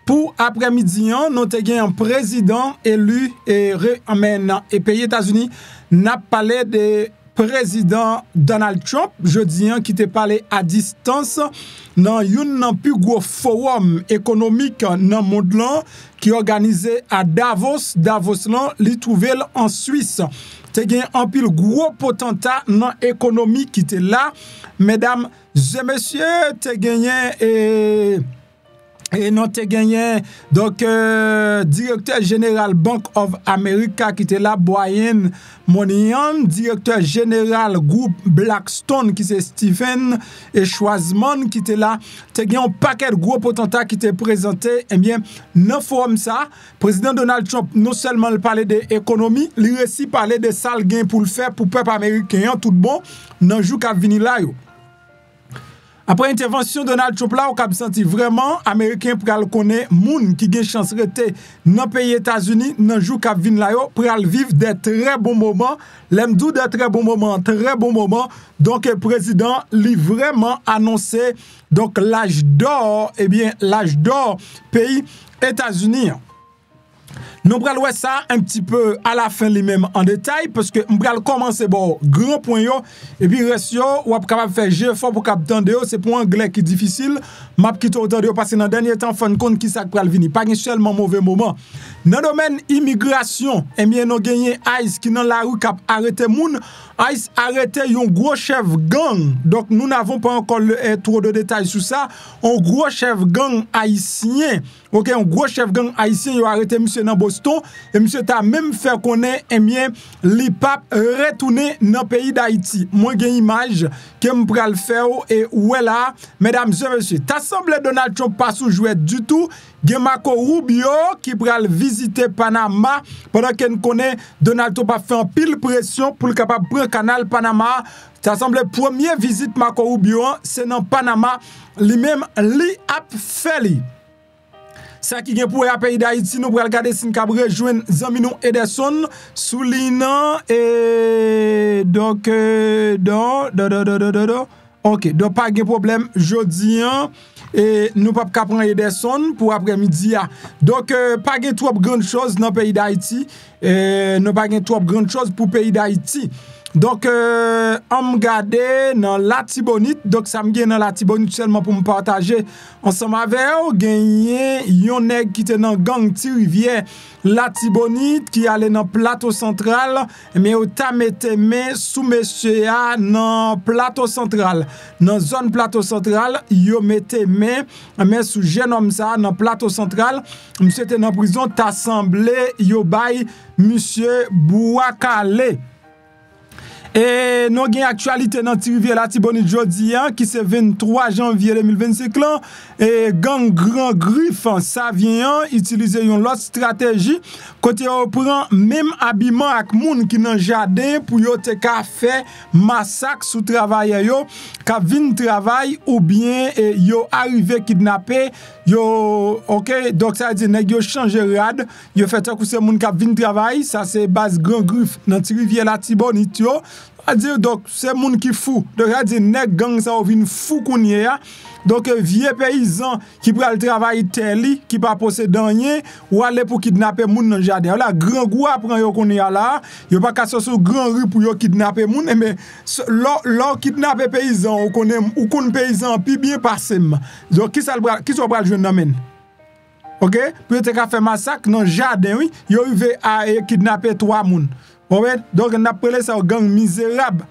Pour après-midi, nous avons un président élu et pays États-Unis n'a parlé de président Donald Trump, jeudi, qui te parlé à distance dans un plus gros forum économique dans le monde qui est organisé à Davos. Davos, li trouvé en Suisse. Te gen un pile gros potentat dans l'économie qui était là. Mesdames et messieurs, te gagné et nous avons gagné donc directeur général Bank of America qui était là, Brian Moynihan, directeur général groupe Blackstone qui c'est Stephen et Schwarzman qui était là. Tu as gagné un paquet de gros potentats qui étaient présentés. Eh bien, dans forum ça, président Donald Trump non seulement parlait de l'économie, il aussi parlait de sale gain pour le faire pour le peuple américain tout bon dans le jour qui vient là. Après intervention de Donald Trump là, on a senti vraiment américain pour connaître moun qui gagne chance rester dans le pays États-Unis dans jour qui vient là pour vivre des très bons moments, l'aime d'où des très bons moments. Donc le président lui vraiment annoncé donc l'âge d'or pays États-Unis. Nous allons voir ça un petit peu à la fin lui-même en détail parce que nous allons commencer bon grand point yo et puis reste yo ou capable faire jeu fort pour capter c'est pour anglais qui difficile m'a quitter autant de passer dans dernier temps fin compte qui ça pral venir pas seulement mauvais moment dans domaine immigration et bien nous gagné ICE qui dans la rue cap arrêter moun ICE arrêté un gros chef gang donc nous n'avons pas encore trop de détails sur ça un gros chef gang haïtien OK un gros chef gang haïtien il a arrêté monsieur dans Boston et monsieur t'a même fait connaître eh bien li pape retourner dans pays d'Haïti moi gagne image que me pral faire et où est là mesdames et messieurs t'as semblé Donald Trump pas sous jouer du tout gen Marco Rubio qui pral visiter Panama pendant qu'on connaît Donald Trump a fait en pile pression pour le capable prendre canal Panama. Ça semble première visite Marco Rubio c'est dans Panama lui-même li a fait li. Ça qui est pour le pays d'Haïti, nous allons regarder si nous avons rejoindre Zamino Ederson, Soulina et donc OK, donc pas de problème Jodi et nous pas prendre Ederson pour après-midi. Donc pas de trop grande chose dans le pays d'Haïti, nous pas de trop grande chose pour le pays d'Haïti. Donc, on regarde dans la Tibonite. Donc, ça me gagne dans la Tibonite seulement pour me partager ensemble avec vous. Gagné yon nèg qui était dans gang ti rivière la Tibonite qui allait dans plateau central. Mais au ta mette main sous monsieur dans plateau central. Dans zone plateau central, yo mette main mais sous jeune homme ça dans plateau central. Monsieur était dans prison, t'a semblé yo bay monsieur Bouakale. Et nous avons actualité dans Rivière la Tibonite Jodi qui c'est 23 janvier 2025 là et gang grand griffe ça vient utiliser une autre stratégie côté on prend même habillement avec moun qui dans jardin pour yo te ka faire massacre sous travailleur yo ka vinn travail ou bien yo arrivé kidnapper yo OK donc ça veut dire nèg yo changer rad yo fait que c'est moun qui vinn travail ça c'est base grand griffe dans Rivière la Tibonite yo a dire donc c'est moun qui fou donc a dire nèg gang ça vinn fou kounye ya donc vieux paysan qui pral travailler terre qui pas posséder rien ou aller pour kidnapper moun dans jardin là grand gou prend yo kounye là yo pas ka sur grand rue pour yo kidnapper moun mais leur kidnapper paysan ou connaît paysan puis bien passé donc qui ça pral joindre nan men OK pour te ka faire massacre dans jardin oui yo arrivé à kidnapper 3 moun. Donc on appelle ça gang misérable.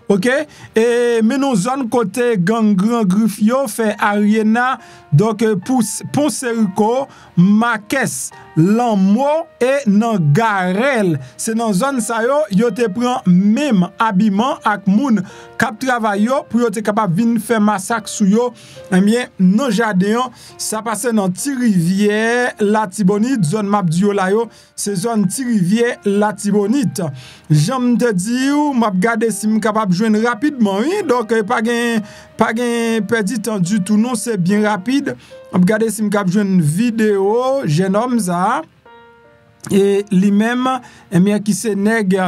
OK et mais nos zone côté gang grand griffio fait Ariana donc Poncerico Marques Lanmo et nan Garel c'est dans zone ça yo te prend même habillement ak moun k'ap travail yo pour yo te capable vinn faire massacre sou yo eh bien non jardin ça passe dans Rivière la Tibonite zone map du yo la yo c'est zone Rivière la Tibonite j'aime te dire m'a regarder si m capable joindre rapidement oui donc pas gain perdu temps du tout non c'est bien rapide regardez si me cap joine vidéo jeune homme ça et lui-même eh bien qui c'est nèg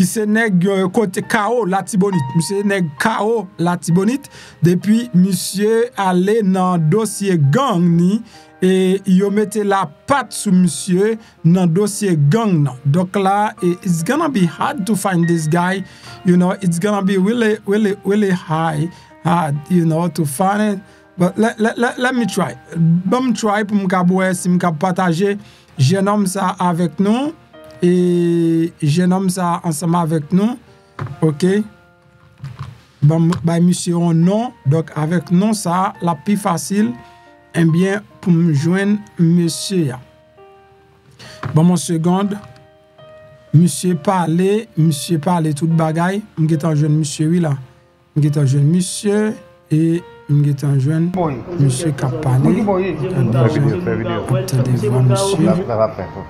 qui se nèg côté KO la Tibonite. Monsieur nèg KO la Tibonite depuis monsieur allé dans dossier gang ni et yo mette la patte sous monsieur dans dossier gang. Donc là it's gonna be hard to find this guy, you know, it's gonna be really hard, you know, to find it. But let me try. Bon try pour m'kaboué si m'kab partager jeune homme ça avec nous et jeune homme ça ensemble avec nous. OK. Bon bah monsieur on nom donc avec nous ça la plus facile eh bien pour me joindre monsieur. Bon mon seconde. Monsieur parler toute bagaille, m'getan jeune monsieur oui là. M'getan jeune monsieur et m'getan jeune monsieur qui a parlé. Attendez voir monsieur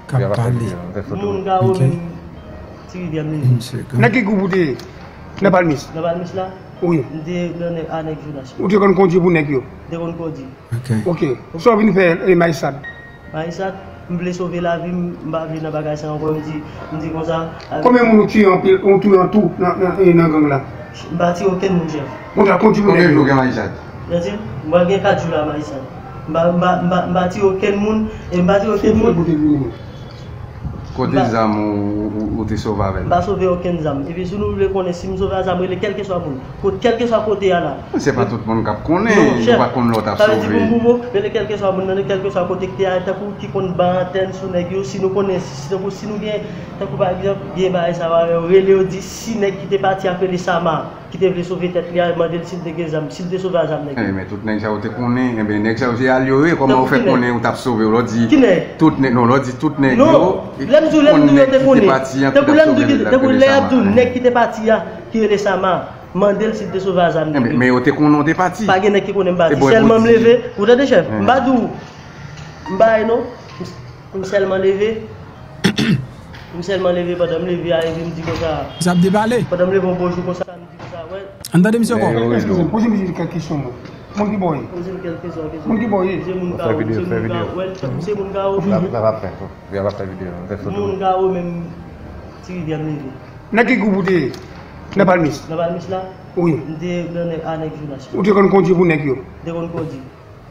qui a parlé. Naki gouboute na balmis. Na balmis là? Oui. De anek journaliste. Ou te kon konti pou nek yo? De kon konti. OK. So vin faire les maïsad. Maïsad, m'vle sauver la vie, m'ba vle nan bagay ça encore m'di comme ça. Combien moun tué en pile, on tué en tout dans gang là? M'ba ti aucun moun chef. On t'a konti pou nek yo? Maïsad. Yati, m'ba gen 4 jours là Maïsad. M'ba ti aucun moun et m'ba ti aucun moun. Côté zam ou te sauvé avec? Pas sauver aucun zam. Et puis si nous voulons connaître si nous sauver zam, quel que soit moun, quel que soit côté là. C'est pas tout le monde qui connaît, il pas qu'on l'autre a sauvé. Ça veut dire pour quel que soit moun, quel que soit côté qui compte ban antenne sur nèg yo, si nous connaissons si nous bien par exemple bien ba ça va relé dit si nèg qui était parti appeler Sama qui devait sauver tête là demander s'il te zam, s'il te sauver zam nèg. Mais tout nèg ça te connaît, et ben nèg ça aussi alioré comment on fait connaître ou t'a sauvé, on dit tout nèg non, on dit tout nèg yo. Depuis l'heure nèg qui était parti qui est Sama mandel s'il te sauver azam mais on te connaît t'es parti pas nèg qui connaît parti seulement me lever ou de chef mbadou mbay non seulement lever pendant me lever arriver me dit comme ça ça me déballer pendant me lever bonjour comme ça me dit comme ça ouais entendez monsieur quoi excusez posez-moi quelques questions mon boy posez quelques questions mon boy c'est mon gars c'est mon gars viens la faire vidéo mon gars même si vient me lever naki gouboute na balmis là oui de anek journaliste ou te kon konti pou nek yo? de kon konti.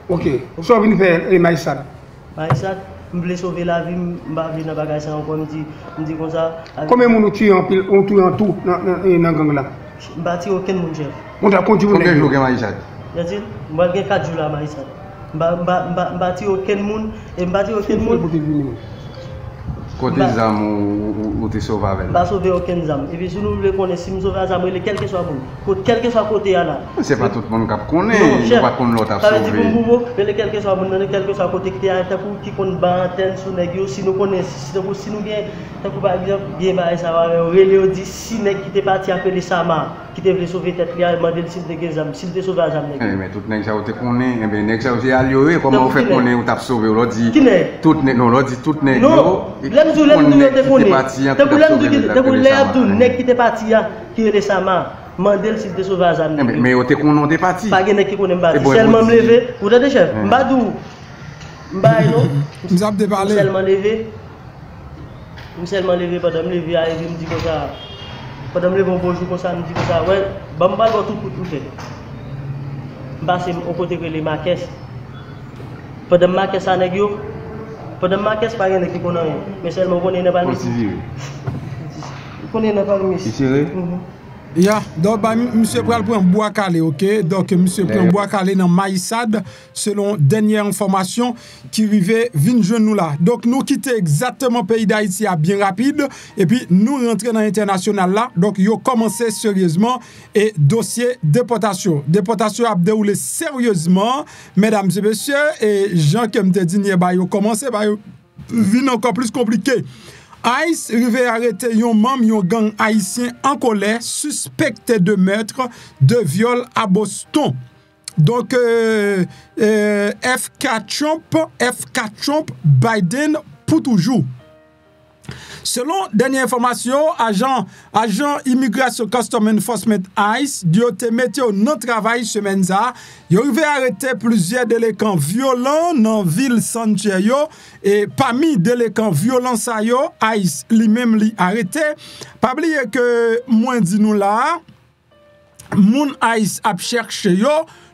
OK. So vin faire les maïsad. Maïsad, m'vle sauver la vie, m'ba vle nan bagay ça encore m'di comme ça. Combien moun tué en pile, on tué en tout dans gang là? M'ba ti aucun moun chef. On t'a konti pou nek yo? Combien jours Maïsad? Yati, m'ba gen 4 jours là Maïsad. M'ba ti aucun moun et m'ba ti aucun moun. Côté zam ou te sauvé avec? Pas sauver aucun zam. Et puis si nous voulons connaître si nous sauver zam, quel que soit moun, quel que soit côté là. C'est pas tout le monde qui connaît, il pas qu'on l'autre a sauvé. Ça veut dire pour quel que soit moun, quel que soit côté qui compte ban antenne sur nèg yo, si nous connaissons si nous bien par exemple bien ba ça va relé dit si nèg qui était parti appeler Sama qui devait sauver tête là demander s'il te zam, s'il te sauver zam nèg. Mais tout nèg ça te connaît, et ben nèg ça aussi alioré comment on fait connaître ou t'a sauvé, on dit tout nèg non, on dit tout nèg yo. Nèg qui était parti qui récemment mandel s'il te sauver azam mais on te connaît t'es parti pas nèg qui connaît parti seulement me lever ou de chef mbadou mbay non nous avons déparlé seulement lever pendant me lever arriver me dit comme ça pendant me lever bonjour comme ça me dit comme ça ouais ba m'ba tout pour fait ba c'est au côté que les marques pendant marques ça nèg yo pendant ma caisse pas rien qui connaît mais seulement connaît n'a pas mis connaît n'a pas mis ya donc bah monsieur pral prend bois calé OK donc monsieur prend bois calé dans Maïsad selon dernière information qui arrivait vinn jeune nous là donc nous quitter exactement pays d'Haïti à bien rapide et puis nous rentrer dans international là donc yo commencé sérieusement et dossier déportation a déroulé sérieusement mesdames et messieurs et Jean comme te dit bah yo commencé bah yo vinn encore plus compliqué. ICE rive arrêté yon membre yon gang haïtien en colère suspecté de meurtre de viol à Boston. Donc FK Trump Biden pour toujours. Selon dernière information, agent Immigration Custom Enforcement ICE, Dio te mette au non-travail semaine ça. Yo arrivé arrêter plusieurs délinquants violents dans ville Sanctuaire et parmi délinquants violents ça yo, ICE lui-même li arrêté. Pas oublier que moi dit nous là, moun ICE a cherché yo.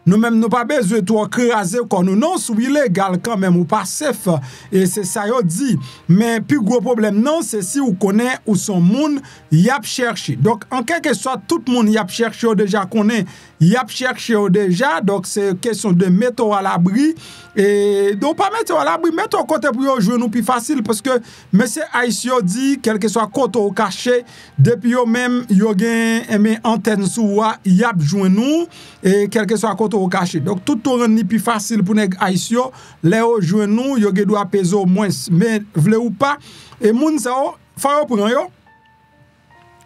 Nous-mêmes, nous pas besoin de tout craser comme nous. Non, c'est illégal quand même, ou pas safe. Et c'est ça, yo dit. Mais plus gros problème, non, c'est si vous connaissez où son monde, y a cherché. Donc, en quelque sorte, tout le monde y a cherché déjà, connaît, y a cherché déjà. Donc, c'est question de mettre à l'abri. Et donc, pas mettre à l'abri, mettre au côté pour jouer nous plus facile. Parce que, monsieur Aïsio dit, quel que soit côté au caché, depuis yo même, yo gen antenne sous y a joué nous. Et quel que soit côté au caché. Donc, tout le monde plus facile pour les Haïtiens. Les genoux, ils doivent peser au moins. Mais, vle ou pas, et moun sa yo, faut prendre yo.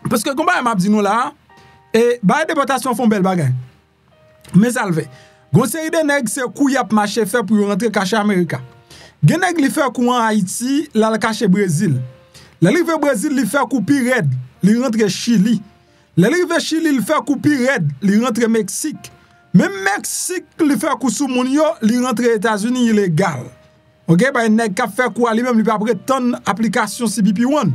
Parce que, comme m'a dit nous là, et, bah, déportation font belle bagaille. Mais ça le fait. Gon série de nèg c'est kou yap marché fait pour rentrer caché Amérique. Gen nèg li fait kou en Haïti, là le caché Brésil. Là li fait Brésil, li fait kou pi red, li rentre Chili. Là li fait Chili, li fait kou pi red, li rentre Mexique. Même Mexique, li fait kou sou moun yo, li rentre États-Unis illégal. OK, bah nèg ka fait kou lui même li pa prétendre application CBP1.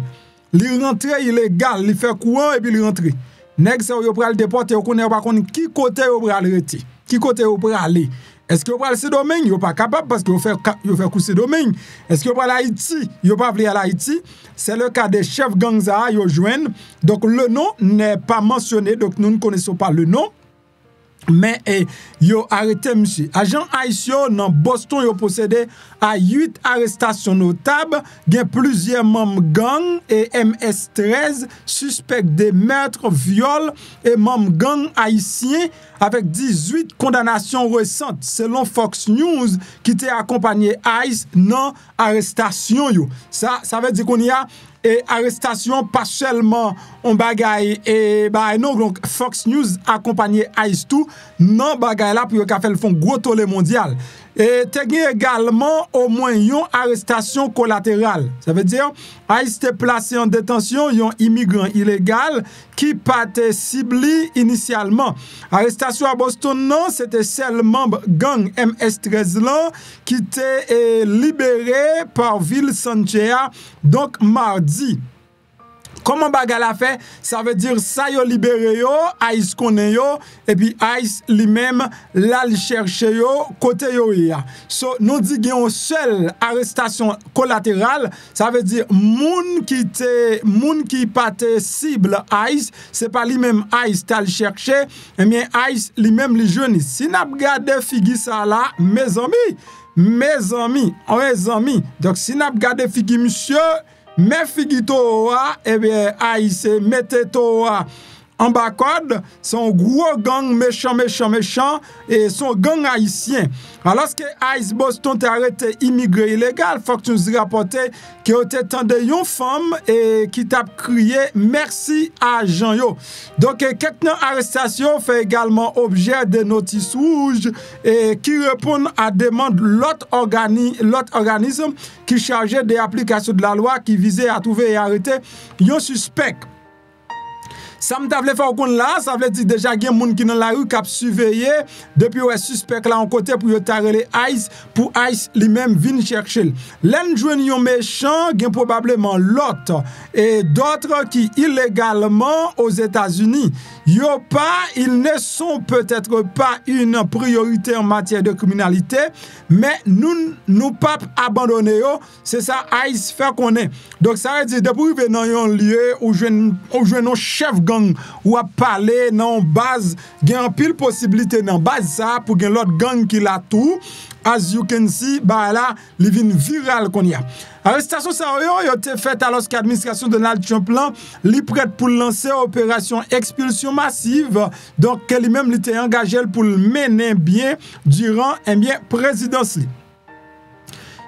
Li rentre illégal, li fait kou et puis li rentre. Nèg sa yo pral déporter, ou connaît pas kon qui côté yo pral arrêter. Qui côté yo pral aller? Est-ce que vous parlez de ce domaine? Vous pas capable parce que vous faites couper domaine. Est-ce que vous parlez d'Haïti? Vous pas appelé à l'Haïti? C'est le cas des chefs gangs à yo joindre. Donc le nom n'est pas mentionné, donc nous ne connaissons pas le nom. Mais yo arrêté monsieur. Agent haïtien dans Boston yo possédé à 8 arrestations notables, gen plusieurs membres gang et MS-13 suspects de meurtre, viol et membres gang haïtiens avec 18 condamnations récentes selon Fox News qui t'a accompagné ICE dans arrestation yo. Ça veut dire qu'on y a et arrestation pas seulement on bagaille et bah non donc Fox News accompagné ICE tout non bagaille là pour qu'a fait le fond gros tollé mondial et te gen également au moins une arrestation collatérale. Ça veut dire ICE te placé en détention un immigrant illégal qui pas été ciblé initialement. Arrestation à Boston non, c'était seul membre gang MS-13 là qui était libéré par ville Sanctuaire donc mardi. Comment baga la fait? Ça veut dire ça yo libéré yo, ICE connaît yo, et puis ICE lui-même là le cherche yo, côté yo ya. So, nous dit qu'il y a une seule arrestation collatérale, ça veut dire moun qui pate cible ICE, c'est pas lui-même ICE t'al chercher, et bien ICE lui-même li jeune. Si n'a regardé figi ça là, mes amis, donc si n'a regardé figi monsieur, mais figito eh bien Haïs mettez toi en bas code son gros gang méchant et son gang haïtien. Alors que Haïs Boston t'a arrêté immigré illégal, faut que tu nous rapportes que tu attendais une femme et qui t'a crié merci à Jean yo. Donc quelques arrestations fait également objet de notices rouges et qui répondent à demande l'autre organisme qui chargeait des applications de la loi qui visait à trouver et arrêter un suspect. Ça me t'a faire qu'on là, ça veut dire déjà qu'il y a des gens qui dans la rue qui surveillé depuis ouais suspect là en côté pour tarrer ICE pour ICE lui-même venir chercher. L'un joignent méchant, gen probablement l'autre et d'autres qui illégalement aux États-Unis. Ils ne sont peut-être pas une priorité en matière de criminalité, mais nous pas abandonner yo, c'est ça ICE fait qu'on est. Donc ça veut dire depuis venir dans un lieu où un chef gang ou a parler dans base, gen pile possibilité dans base ça pour gen l'autre gang qui l'a tout. As you can see, bah là, li vin viral qu'on y a. Arrestation ça yo été faite alors que l'administration de Donald Trump li prête pour lancer opération expulsion massive. Donc lui-même il était engagé pour le mener bien durant présidence.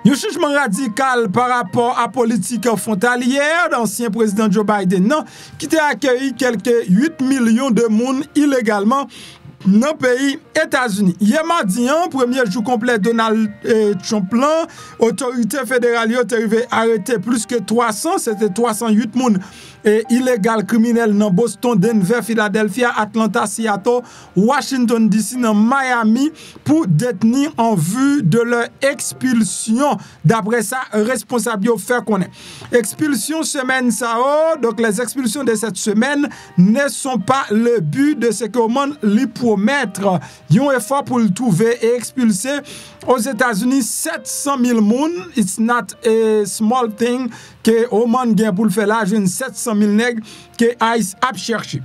Un changement radical par rapport à politique frontalière d'ancien président Joe Biden qui a accueilli quelques 8 millions de monde illégalement dans le pays États-Unis. Hier mardi, premier jour complet Donald Trump, autorité fédérale est arrivée à arrêter plus que 300, c'était 308 personnes illégal criminels dans Boston, Denver, Philadelphia, Atlanta, Seattle, Washington DC, dans Miami pour détenir en vue de leur expulsion. D'après ça, responsable au fait qu'on est. Expulsion semaine ça, donc les expulsions de cette semaine ne sont pas le but de ce que le monde lui promettre. Ils ont effort pour le trouver et expulser aux États-Unis 700 000 personnes. It's not a small thing que au monde gain pour le faire là, j'ai 700 000 nègres que ICE a cherché.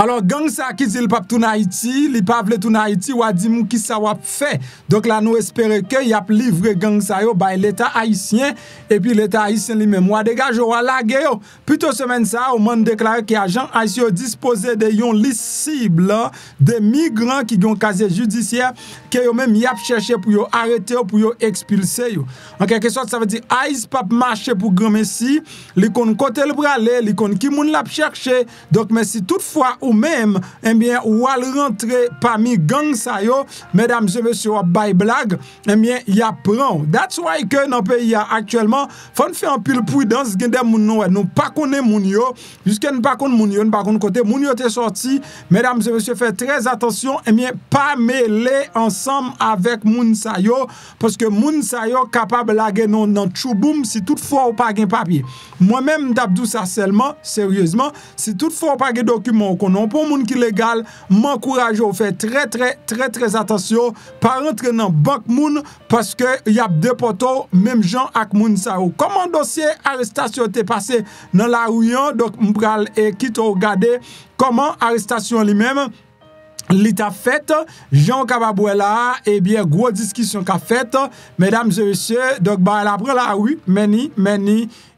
Alors, gang ça qui dit le pape tout Haïti, il pas vle tout Haïti, ou a dit mou qui ça va fait. Donc là, nous espérons que y a livré gang ça yo by l'État haïtien, et puis l'État haïtien lui-même. Ou dégage ou la yo. Plutôt semaine ça, au monde déclaré que agent haïtien disposé de yon liste cible de migrants qui ont casier judiciaire, que yo même y a cherché pour yo arrêter pour yo expulser yo. En quelque sorte, ça veut dire ICE pas marcher pour grand messi, li kon côté le bralé, li kon ki moun l'a cherché. Donc mais si toutefois ou même, eh bien, ou al rentrer parmi gang sa yo, mesdames et messieurs, by blague, eh bien, y a prend. That's why que dans le pays actuellement, faut faire un pile prudence, gen des moun nous pas connaît moun yo, jusqu'à nous pas connaît moun yo, nous pas connaît côté moun yo te sorti, mesdames et messieurs, faites très attention, eh bien, pas mêler ensemble avec moun sa yo, parce que moun sa yo capable laguer non dans chouboum si toutefois ou pas gen papier. Moi-même, d'abdou ça seulement, sérieusement, si toutefois ou pas gen document qu'on pour moun qui légal, m'encourage à faire très attention, pas rentrer dans banque moun parce que y a deux poteaux même gens avec moun sa ou. Comment dossier arrestation t'est passé dans la rue, donc m'pral et qui t'a regardé comment arrestation lui-même l'état fait, Jean Kababouela, et bien, gros discussion qu'a fait, mesdames et messieurs, donc, bah, elle apprend la rue, many,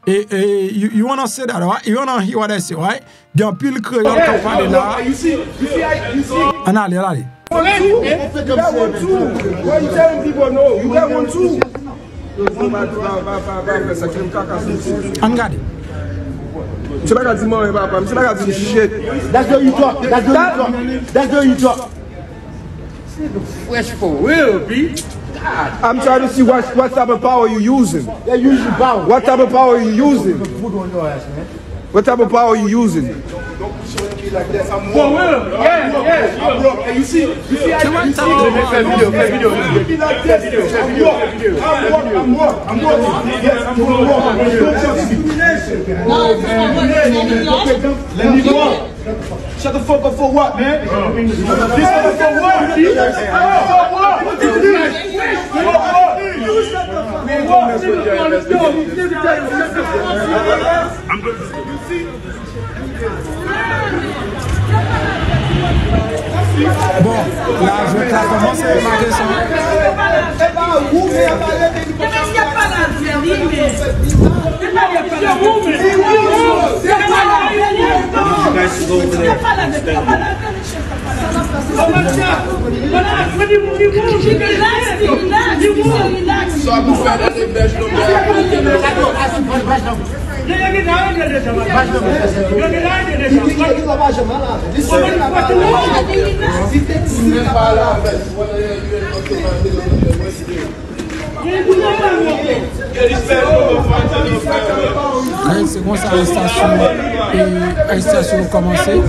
you wanna say that, right? You wanna hear what I say, right? Il y a un pile créole qui parle là. You see? Allez. Regarde. That's the way you talk. Fresh for real, B. I'm trying to see what type of power you're using. They're using power. What type of power are you using? What type of power are you using? Like that. For real? Yeah. And you see Shut the fuck up for what, man? This is for Bon, là, je vais commencer ma question. C'est bon, ça, arrestation commencée.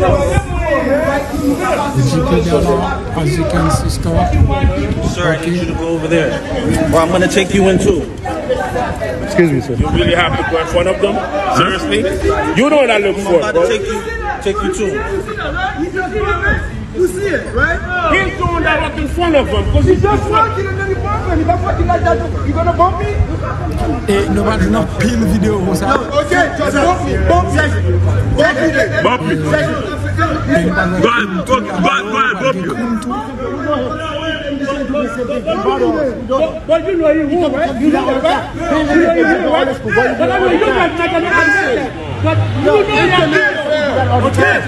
As you can see, store. Sir, I need you to go over there. Or I'm going to take you in too. Excuse me, sir. You really have to go in front of them? Seriously? You know what I look for, I'm about to take you too. You see it, right? He's doing that up in front of them because he's just walking and then he bump him. If I'm walking like that, you gonna bump me? Et nobody not pin video comme ça. Okay, just bump me. Bump me. bump me. Go ahead, bump you. But you know you won't, right? You know that, right? But I mean, you got but you know that. Okay.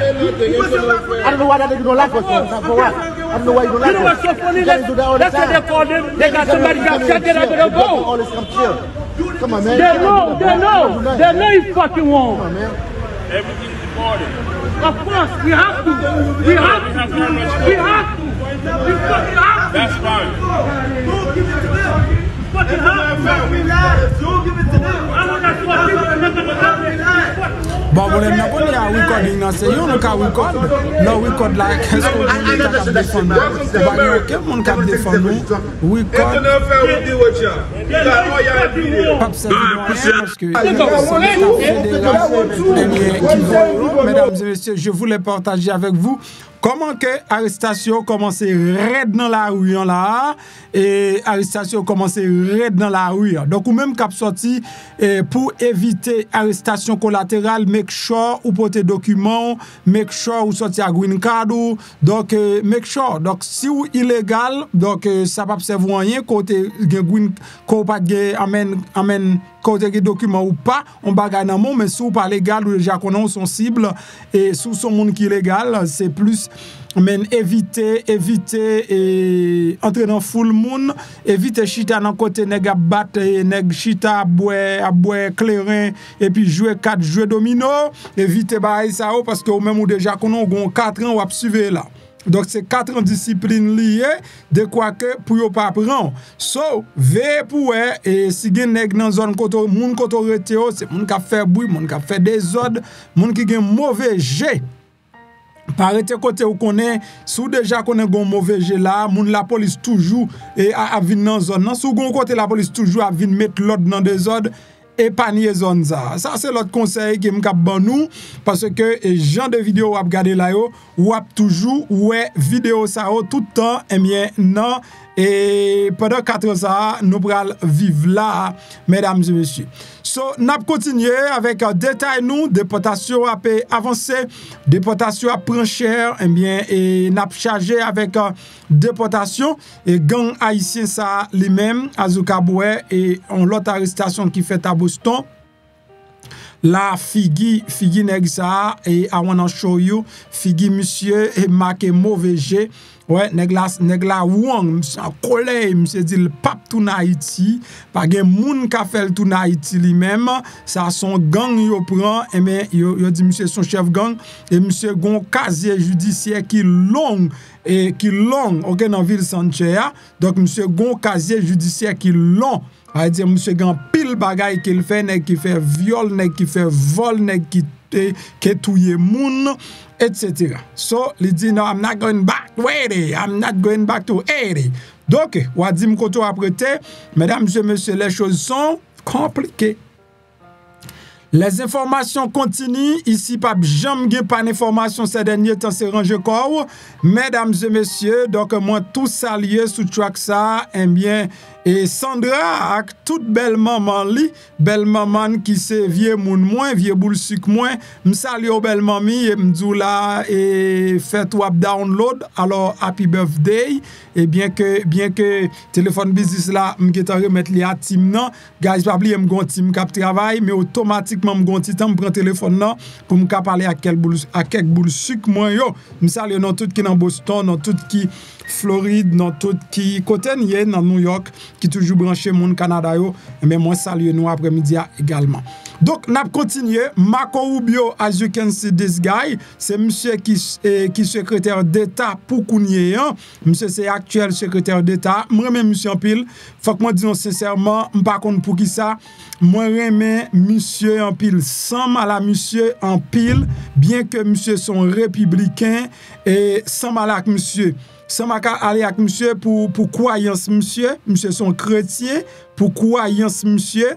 I don't know why they don't like us. For what? I don't know why you don't like us. You know what's so funny? That's what they call them. They got somebody got shot there after the go. All this come chill. Come on, man. They know he's fucking wrong. Come on, man. Everything's recorded. Of course, we have to. We have to. We have to. We fucking have to. That's fine. Don't give it to them. Fucking have to. Don't give it to them. I know that's what people are not gonna have. Bon, vous n'avez pas de recording dans ce yon, nous ka record. Non, record like est-ce que vous avez défendu? C'est pas quel monde qui défendu. Record. Pas parce que mesdames et messieurs, je voulais partager avec vous comment que arrestation commençait raide dans la rue là et arrestation commençait raide dans la rue. Donc ou même cap sorti pour éviter arrestation collatérale, make sure ou porter document, make sure ou sortir à green card ou donc make sure. Donc si ou illégal, donc ça pas servir rien côté green ko pas amène côté document ou pas, on bagaille dans monde mais si ou pas légal ou déjà connaît son cible et sous son monde qui légal, c'est plus mais éviter et entrer dans full moon, éviter chita dans côté nèg a battre nèg chita à boire clairin et puis jouer 4 jeux domino, éviter bail ça parce que ou même ou déjà qu'on 4 ans ou suivre là. Donc c'est 4 ans discipline liée de quoi que pour yo pas prendre. So, veille pour et si gen nèg dans zone côté moun côté rete c'est moun qui fait bruit, moun qui fait désordre, moun qui gen mauvais jet. Parete côté ou connaît sous déjà connaît gon mauvais jet là, moun la police toujours et a vinn dans zone nan sous gon côté la police toujours a vinn mettre l'ordre dans désordre et panier zone ça. Ça c'est l'autre conseil qui m'kap ban nous parce que genre de vidéo ou regarder là yo ou toujours ouais vidéo ça tout le temps et bien non et pendant 4 ans ça nous pral vivre là mesdames et messieurs. So n'a continuer avec détail nous déportation a avancé, déportation a prend cher et bien et n'a chargé avec déportation et gang haïtien ça lui-même Azukaboué et on l'autre arrestation qui fait à Boston. La figi nèg ça et I wanna show you figi monsieur et marqué mauvais jet. Ouais, nèg la wong, en colère, monsieur dit le pape tout Haïti, pas gen moun ka fait tout Haïti lui-même, ça son gang yo prend et mais yo dit monsieur son chef gang et monsieur gon casier judiciaire qui long OK dans ville Sanctuaire. Donc monsieur gon casier judiciaire qui long. A dire monsieur gan pile bagay qu'il fait, nèg qui fait viol, nèg qui fait vol, nèg qui touye moun, etc. So, il dit no, I'm not going back to 80. I'm not going back to 80. Donc, wadim koto apprêté, mesdames et messieurs, les choses sont compliquées. Les informations continuent. Ici, pas jamais pas d'informations ces derniers temps, c'est rangé corps. Mesdames et messieurs, donc moi, tout saluer sous track ça, eh bien, et Sandra, avec toute belle maman qui se vieux moun moins, vieux boule sucre moins, me salue au belle mamie et m'dou là et fait wap download. Alors happy birthday et bien que téléphone business là m'geta remettre li à team nan, guys pas oublier m'gon team k'ap travail mais automatiquement m'gon ti temps m'prend téléphone nan pour m'ka parler à quelques boule sucre moins yo. Me salue dans tout qui dans Boston, dans tout qui Floride, dans tout qui côté nié dans New York qui toujours branché mon Canada yo, mais moi saluer nous après-midi également. Donc n'a continué Marco Rubio, as you can see this guy, c'est monsieur qui secrétaire d'État pour Kounye, monsieur c'est actuel secrétaire d'État. Moi même monsieur en pile, faut que moi disons sincèrement, m'pas connait pour qui ça. Moi remets monsieur en pile sans mal à monsieur en pile, bien que monsieur sont républicain et sans mal à monsieur. Ça m'a aller avec monsieur pour croyance monsieur son chrétien pour croyance monsieur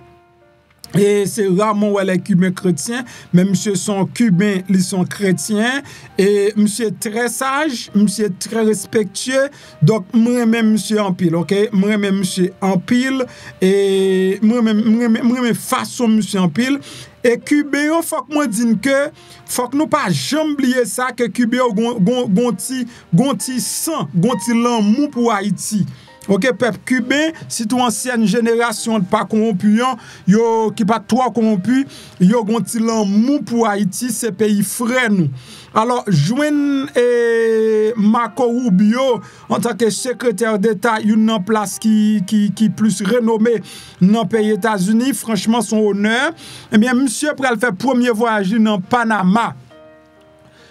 et c'est rarement où les cubains chrétiens mais monsieur son cubain ils sont chrétiens et monsieur très sage monsieur très respectueux donc moi même monsieur en pile OK moi même monsieur en pile et moi même façon monsieur en pile. Et Cubain, faut que moi dise que faut que nous pas jamais oublier ça que Cubain gonti sang, gonti l'amour pour Haïti. OK peuple cubain, si tout ancienne génération pas corrompu yo qui pas trop corrompu, yo gonti l'amour pour Haïti, c'est pays frère nous. Alors joindre Marco Rubio en tant que secrétaire d'État une place qui plus renommé dans pays États-Unis, franchement son honneur. Eh bien monsieur pral faire premier voyage dans Panama.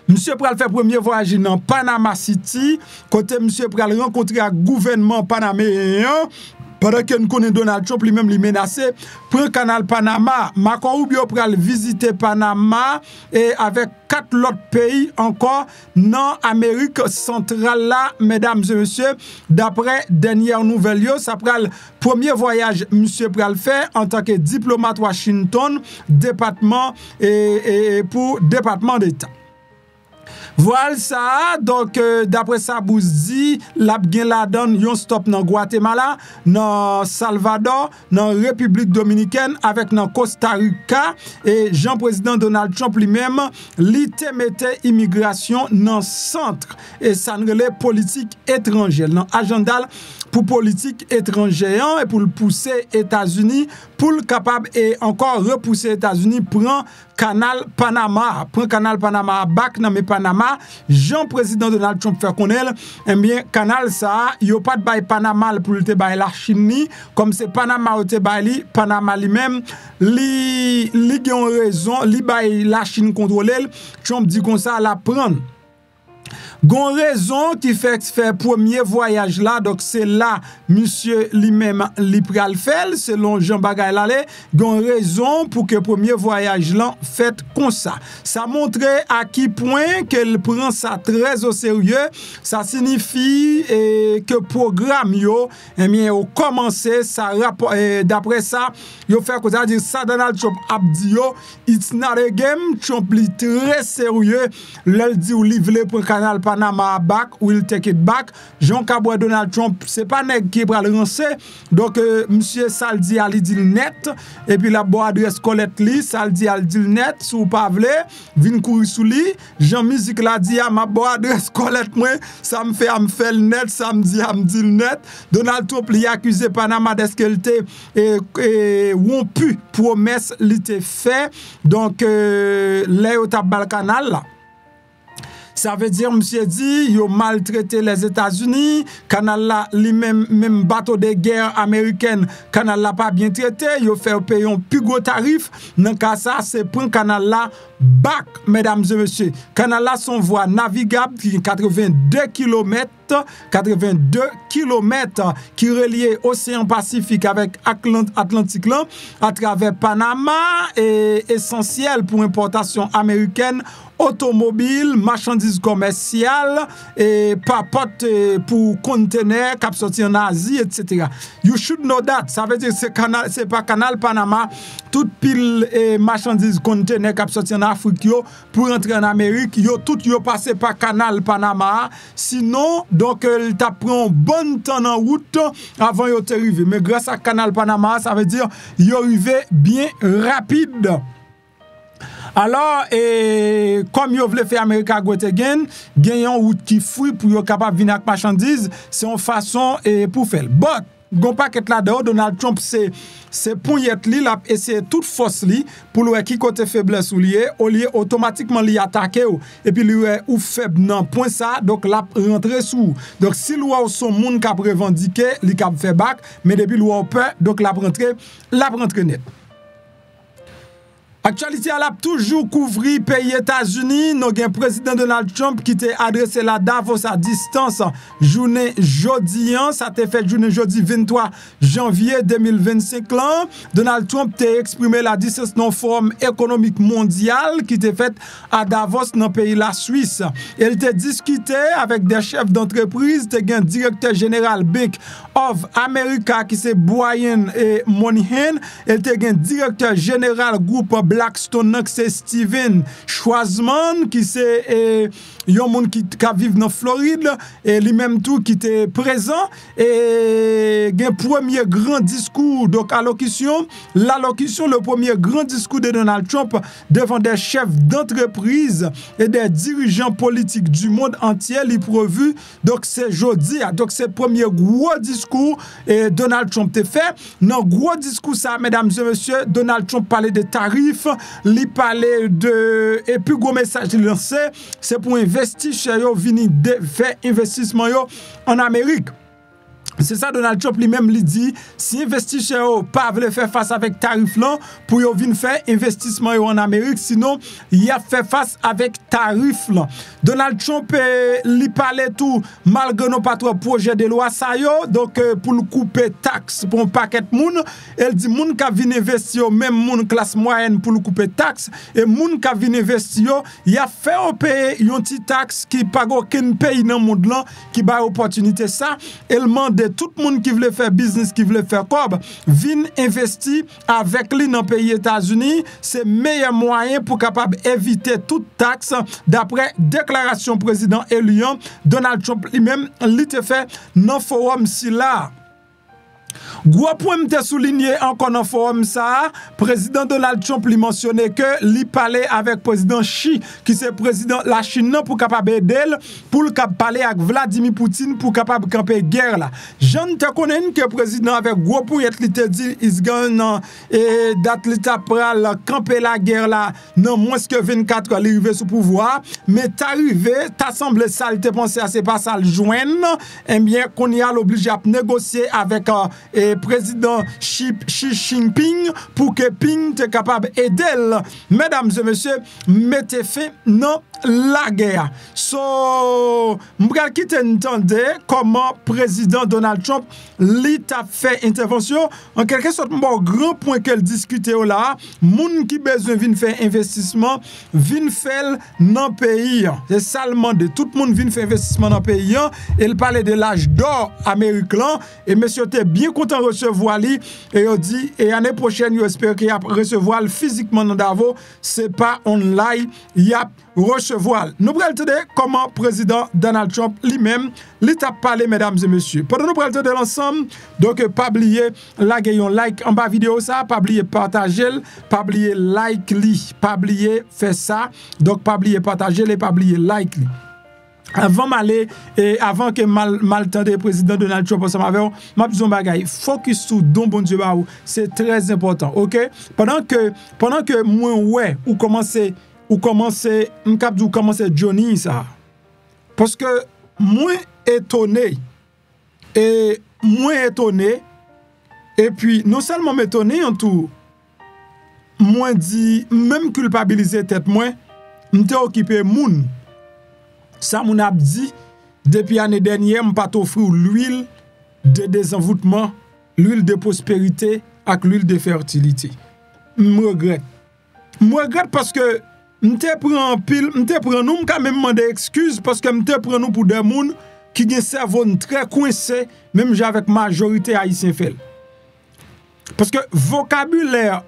Monsieur pral fait premier voyage dans Panama City, côté monsieur pral rencontrer le gouvernement panaméen. Pendant que nous connaissons Donald Trump lui-même li menacé pour le canal Panama, Marco Rubio pral visiter Panama et avec 4 autres pays encore dans Amérique centrale là, mesdames et messieurs, d'après dernière nouvelle yo, ça pral premier voyage monsieur pral faire en tant que diplomate Washington, département et pour département d'État. Voilà ça, donc d'après ça, vous dit, la gen la donne yon stop dans Guatemala, dans Salvador, dans République Dominicaine, avec dans Costa Rica, et Jean-Président Donald Trump lui-même, li te mette immigration dans centre, et ça ne relève politique étrangère, dans agenda pour politique étrangère, et pour le pousser États-Unis, pour le capable et encore repousser États-Unis, prend canal Panama, back dans Panama, Jean-Président Donald Trump fait connaître, eh bien, canal ça, yo pas de bail Panama pour te bail la Chine, comme c'est Panama ou te bail Panama lui-même, li gen raison, li bail la Chine contrôler, Trump dit comme ça, la prendre. Gon raison qui fait premier voyage là, donc c'est là monsieur lui-même li pral faire selon Jean Bagay Lalé, gon raison pour que premier voyage là fait comme ça. Ça montre à qui point qu'elle prend ça très au sérieux. Ça signifie que programme yo eh bien au commencé ça d'après ça yo fait quoi ça dire ça Donald Trump a dit yo it's not a game. Trump li très sérieux, l'el dit ou livrer pour canal Panama back, will take it back. Jean Caboué Donald Trump, c'est pas nèg qui pral rancer. Donc monsieur Saldi ali dit net et puis la bo adresse Colette li, Saldi ali dit net sou pa vle, vinn courir sou li. Jean musique la dit à ma bo adresse Colette moi, ça me fait le net, ça me dit le net. Donald Trump li accusé Panama d'est-ce qu'elle était rompu promesse li te fait. Donc là au tabal canal là. Ça veut dire, monsieur dit, il a maltraité les États-Unis, canal là, même bateau de guerre américaine, canal là pas bien traité, il a fait payer un plus gros tarif. Dans le cas ça, c'est pour canal là, back, mesdames et messieurs. Canal là, son voie navigable, qui 82 km qui reliait Océan Pacifique avec Atlantique là, à travers Panama, et essentiel pour importation américaine, automobile, marchandises commerciales, et papote pour conteneurs qui sorti en Asie, etc. You should know that. Ça veut dire que c'est pas canal Panama, toute pile et marchandises conteneurs qui sorti en Afrique pour entrer en Amérique, tout yo passé par canal Panama. Sinon, donc il t'a pris un bon temps en route avant yo arriver. Mais grâce à canal Panama, ça veut dire yo arrivé bien rapide. Alors, comme vous voulez faire America Great Again, gagner une route qui fouille pour être capable de venir avec marchandises, c'est une façon pour faire. But, gon paquet là-dedans, Donald Trump, c'est pour y être li, là, et c'est toute force li, pour lui qui côté faiblesse ou lié, au lieu automatiquement li attaquer et puis lui ou faible non point ça, donc là rentrer sous. Donc si lui son monde qui a revendiqué, li cap fait back, mais depuis lui peur, donc la rentrer net. Actualité a toujours couvri pays États-Unis. Nous avons président Donald Trump qui t'a adressé la Davos à distance journée Jodi. Ça t'a fait journée Jodi 23 janvier 2025. Là. Donald Trump t'a exprimé la 19e forum économique mondial qui t'a fait à Davos dans le pays la Suisse. Il t'a discuté avec des chefs d'entreprise, t'as un directeur général Bank of America qui c'est Brian et Moynihan. Il t'a un directeur général groupe Blackstone, c'est Steven Schwarzman qui c'est un monde qui vit dans Floride et lui-même tout qui était présent et un premier grand discours donc le premier grand discours de Donald Trump devant des chefs d'entreprise et des dirigeants politiques du monde entier il prévu donc c'est Jodi donc c'est le premier gros discours et Donald Trump t'a fait dans gros discours ça mesdames et messieurs Donald Trump parlait de tarifs il parlait de et puis gros message il lancé c'est pour investir chez yo venir faire investissement yo en Amérique. C'est ça Donald Trump lui-même lui dit, si investisseurs pas veulent faire face avec tarif là pour yo vinn faire investissement en Amérique, sinon il a fait face avec tarif là. Donald Trump lui parlait tout malgré nos pas trop projet de loi ça yo, donc pour le couper taxe pour un paquet de monde, elle dit moun ka vinn investir même moun classe moyenne pour le couper taxe et moun ka vinn investir, il a fait payer une petite taxe qui pas aucun pays dans monde là qui ba opportunité ça, elle demande tout le monde qui veut faire business, qui veut faire cob, vient investir avec lui dans le pays États-Unis. C'est le meilleur moyen pour capable éviter toute taxe. D'après déclaration président élu, Donald Trump lui-même, il te fait dans le forum si là. Gros point m'te souligné encore dans le forum ça, président Donald Trump lui mentionnait que lui parlait avec président Xi qui c'est président la Chine pour capable aider pour le parler avec Vladimir Poutine pour capable camper guerre là. Jean te connais que président avec gros point il te dit is gonna et date l'état pral camper la guerre là non moins que 24 heures arrivé sous pouvoir mais t'arrivé t'as semblé ça il te pensé à c'est pas ça le joindre et bien qu'on y a l'obligé à négocier avec et président Xi Jinping pour que Ping te capable aider. Mesdames et messieurs, mettez fin non la guerre. So, m'bral qui t'entendez comment président Donald Trump l'État fait intervention en quelque sorte mon grand point qu'elle discute là, moun qui besoin vinn faire investissement, vinn faire dans pays. C'est ça le monde, tout le monde vinn faire investissement dans pays. Il parlait de l'âge d'or américain et monsieur était bien content de recevoir lui et il dit et l'année prochaine il espère qu'il a recevoir physiquement dans Davos, c'est pas online, il y a recevoir. Nous allons regarder comment président Donald Trump lui-même l'état parlé, mesdames et messieurs. Pendant nous allons regarder l'ensemble, donc pas oublier laguer un like en bas vidéo ça, pas oublier partager, pas oublier like li, pas oublier faire ça, donc pas oublier partager et pas oublier like li. Avant m'aller et avant que mal tende président Donald Trump ensemble avec m'a besoin bagay focus sur don bon Dieu ba ou c'est très important. OK, pendant que moi ouais ou commencer m'cap dou commencer Johnny ça parce que moi étonné et puis non seulement m'étonné en tout moi dit même culpabiliser tête moi m'était occupé moun. Ça mon a dit depuis l'année dernière m'pas t'offrir l'huile de désenvoûtement, l'huile de prospérité avec l'huile de fertilité. Me regrette parce que m'te prend pile, m'te prend nous quand même demander excuse parce que m'te prend nous pour des moun qui gen cerveau très coincé même avec majorité haïtien fait. Parce que vocabulaire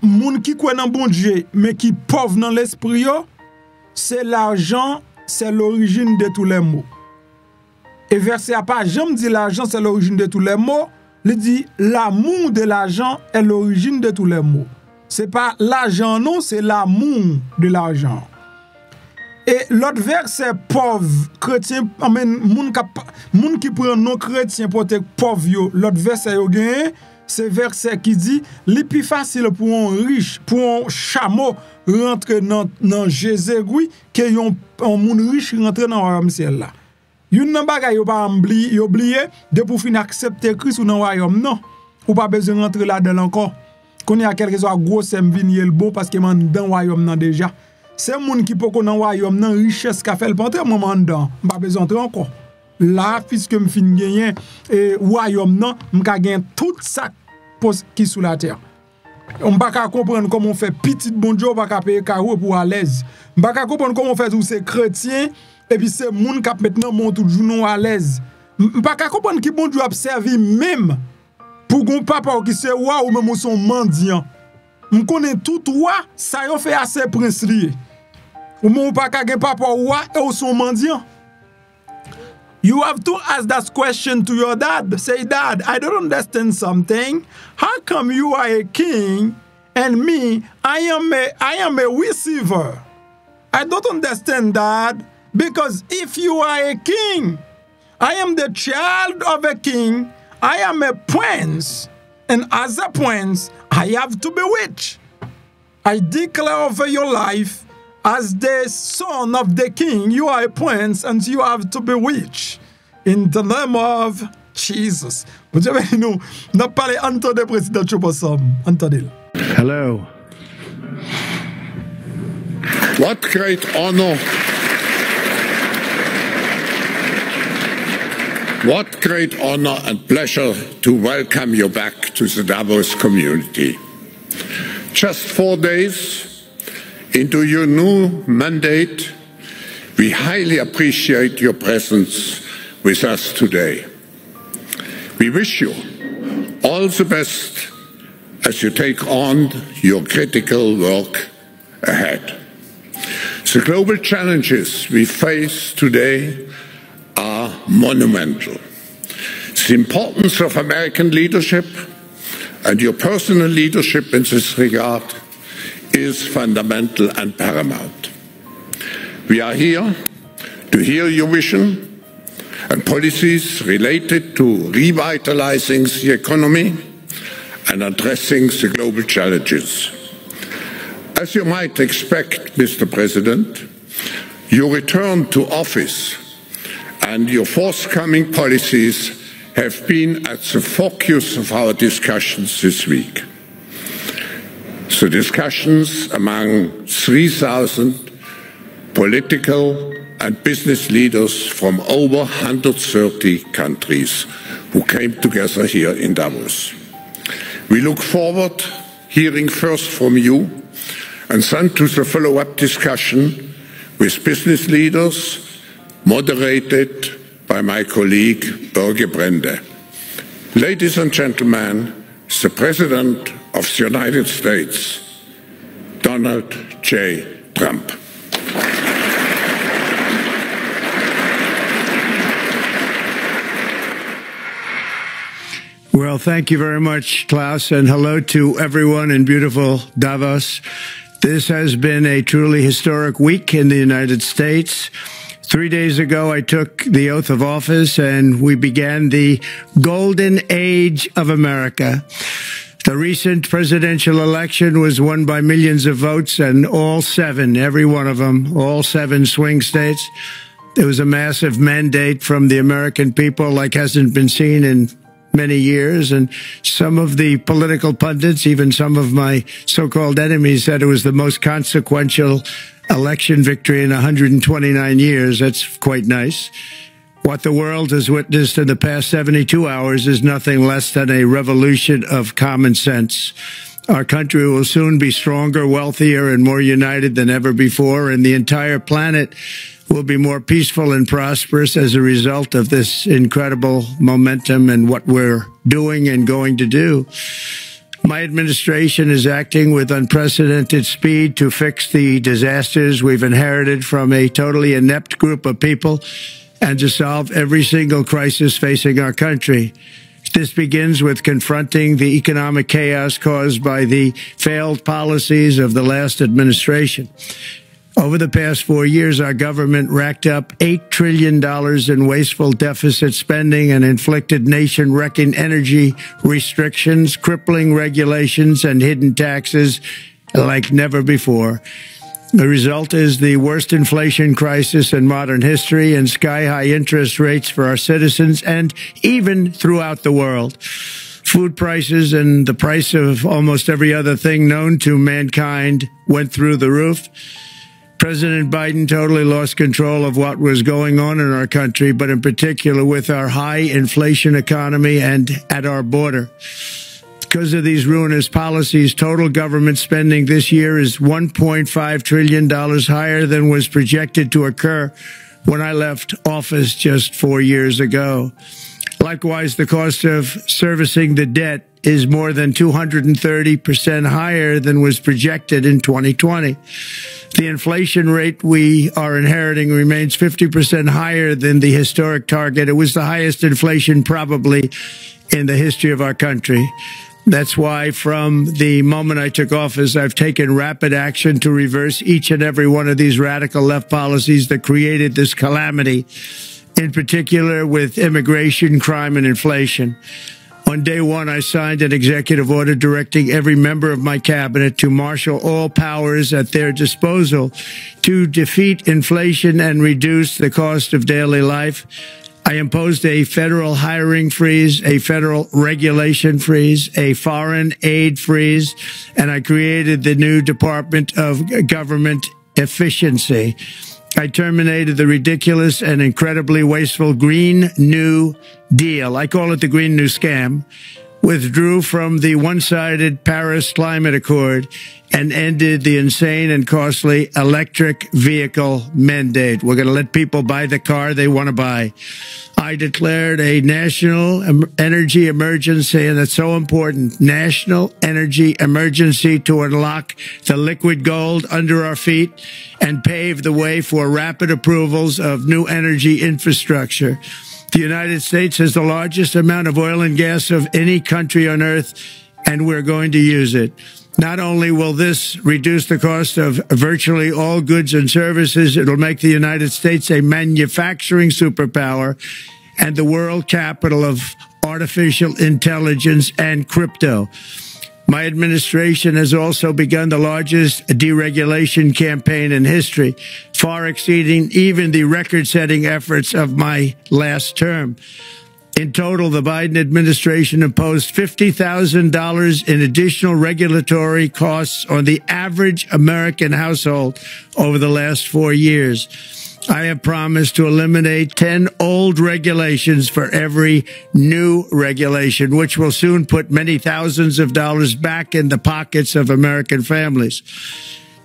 moun qui croit dans bon Dieu mais qui pauvre dans l'esprit c'est l'argent. C'est l'origine de tous les mots. Et verset à pas, j'aime dire l'argent c'est l'origine de tous les mots. Il dit l'amour de l'argent est l'origine de tous les mots. C'est pas l'argent non, c'est l'amour de l'argent. Et l'autre verset pauvre chrétien, moun qui prend non chrétien pour être pauvre, l'autre verset yo gagne, c'est verset qui dit li plus facile pour un riche, pour un chameau rentrer dans Jésus que un moun riche rentrer dans le royaume ciel là. Yon nan bagay yo pas oublié de pour fin accepter Christ ou dans le royaume non. Ou pas besoin rentrer là-dedans encore. Qu'on y a quelque chose gros sem vini le bon parce que man dans le royaume nan déjà. C'est moun qui peut dans le royaume nan richesse qu'a fait le pantre moment dedans. Pas besoin entrer encore. Là puisque me fin gagner et royaume nan m'ka gagner tout ça qui sous la terre. On pas comprendre comment on fait petit bon Dieu pas payer carreau pour à l'aise. On pas comprendre comment on fait tous ces chrétiens et puis c'est moun qui maintenant monte tout jour à l'aise. On pas comprendre qui bon Dieu a servi même pour gon papa qui c'est roi ou même son mendiant. On connaît tout roi ça yo fait assez prince lié. Ou mon pas ka gen papa roi et son mendiant. You have to ask that question to your dad. Say, Dad, I don't understand something. How come you are a king and me, I am a receiver? I don't understand that because if you are a king, I am the child of a king, I am a prince, and as a prince, I have to be rich. I declare over your life, as the son of the king, you are a prince and you have to be rich. In the name of Jesus. Vous savez, nous parlé entendez président Trump ensemble. Entendez. Hello. What great honor. What great honor and pleasure to welcome you back to the Davos community. Just 4 days into your new mandate, we highly appreciate your presence with us today. We wish you all the best as you take on your critical work ahead. The global challenges we face today are monumental. The importance of American leadership and your personal leadership in this regard is fundamental and paramount. We are here to hear your vision and policies related to revitalizing the economy and addressing the global challenges. As you might expect, Mr. President, your return to office and your forthcoming policies have been at the focus of our discussions this week. The discussions among 3,000 political and business leaders from over 130 countries who came together here in Davos. We look forward to hearing first from you and then to the follow-up discussion with business leaders moderated by my colleague Børge Brende. Ladies and gentlemen, the President of the United States, Donald J. Trump. Well, thank you very much, Klaus, and hello to everyone in beautiful Davos. This has been a truly historic week in the United States. 3 days ago, I took the oath of office, and we began the golden age of America. The recent presidential election was won by millions of votes, and all 7, every one of them, all 7 swing states. It was a massive mandate from the American people like hasn't been seen in many years, and some of the political pundits, even some of my so-called enemies, said it was the most consequential election victory in 129 years. That's quite nice. What the world has witnessed in the past 72 hours is nothing less than a revolution of common sense. Our country will soon be stronger, wealthier, and more united than ever before, and the entire planet will be more peaceful and prosperous as a result of this incredible momentum and what we're doing and going to do. My administration is acting with unprecedented speed to fix the disasters we've inherited from a totally inept group of people and to solve every single crisis facing our country. This begins with confronting the economic chaos caused by the failed policies of the last administration. Over the past 4 years, our government racked up $8 trillion in wasteful deficit spending and inflicted nation-wrecking energy restrictions, crippling regulations, and hidden taxes like never before. The result is the worst inflation crisis in modern history and sky-high interest rates for our citizens and even throughout the world. Food prices and the price of almost every other thing known to mankind went through the roof. President Biden totally lost control of what was going on in our country, but in particular with our high inflation economy and at our border. Because of these ruinous policies, total government spending this year is $1.5 trillion higher than was projected to occur when I left office just 4 years ago. Likewise, the cost of servicing the debt is more than 230% higher than was projected in 2020. The inflation rate we are inheriting remains 50% higher than the historic target. It was the highest inflation probably in the history of our country. That's why from the moment I took office, I've taken rapid action to reverse each and every one of these radical left policies that created this calamity, in particular with immigration, crime, and inflation. On day one, I signed an executive order directing every member of my cabinet to marshal all powers at their disposal to defeat inflation and reduce the cost of daily life. I imposed a federal hiring freeze, a federal regulation freeze, a foreign aid freeze, and I created the new Department of Government Efficiency. I terminated the ridiculous and incredibly wasteful Green New Deal. I call it the Green New Scam. Withdrew from the one-sided Paris Climate Accord and ended the insane and costly electric vehicle mandate. We're going to let people buy the car they want to buy. I declared a national energy emergency, and that's so important, national energy emergency to unlock the liquid gold under our feet and pave the way for rapid approvals of new energy infrastructure. The United States has the largest amount of oil and gas of any country on earth, and we're going to use it. Not only will this reduce the cost of virtually all goods and services, it'll make the United States a manufacturing superpower and the world capital of artificial intelligence and crypto. My administration has also begun the largest deregulation campaign in history, far exceeding even the record-setting efforts of my last term. In total, the Biden administration imposed $50,000 in additional regulatory costs on the average American household over the last 4 years. I have promised to eliminate 10 old regulations for every new regulation, which will soon put many thousands of dollars back in the pockets of American families.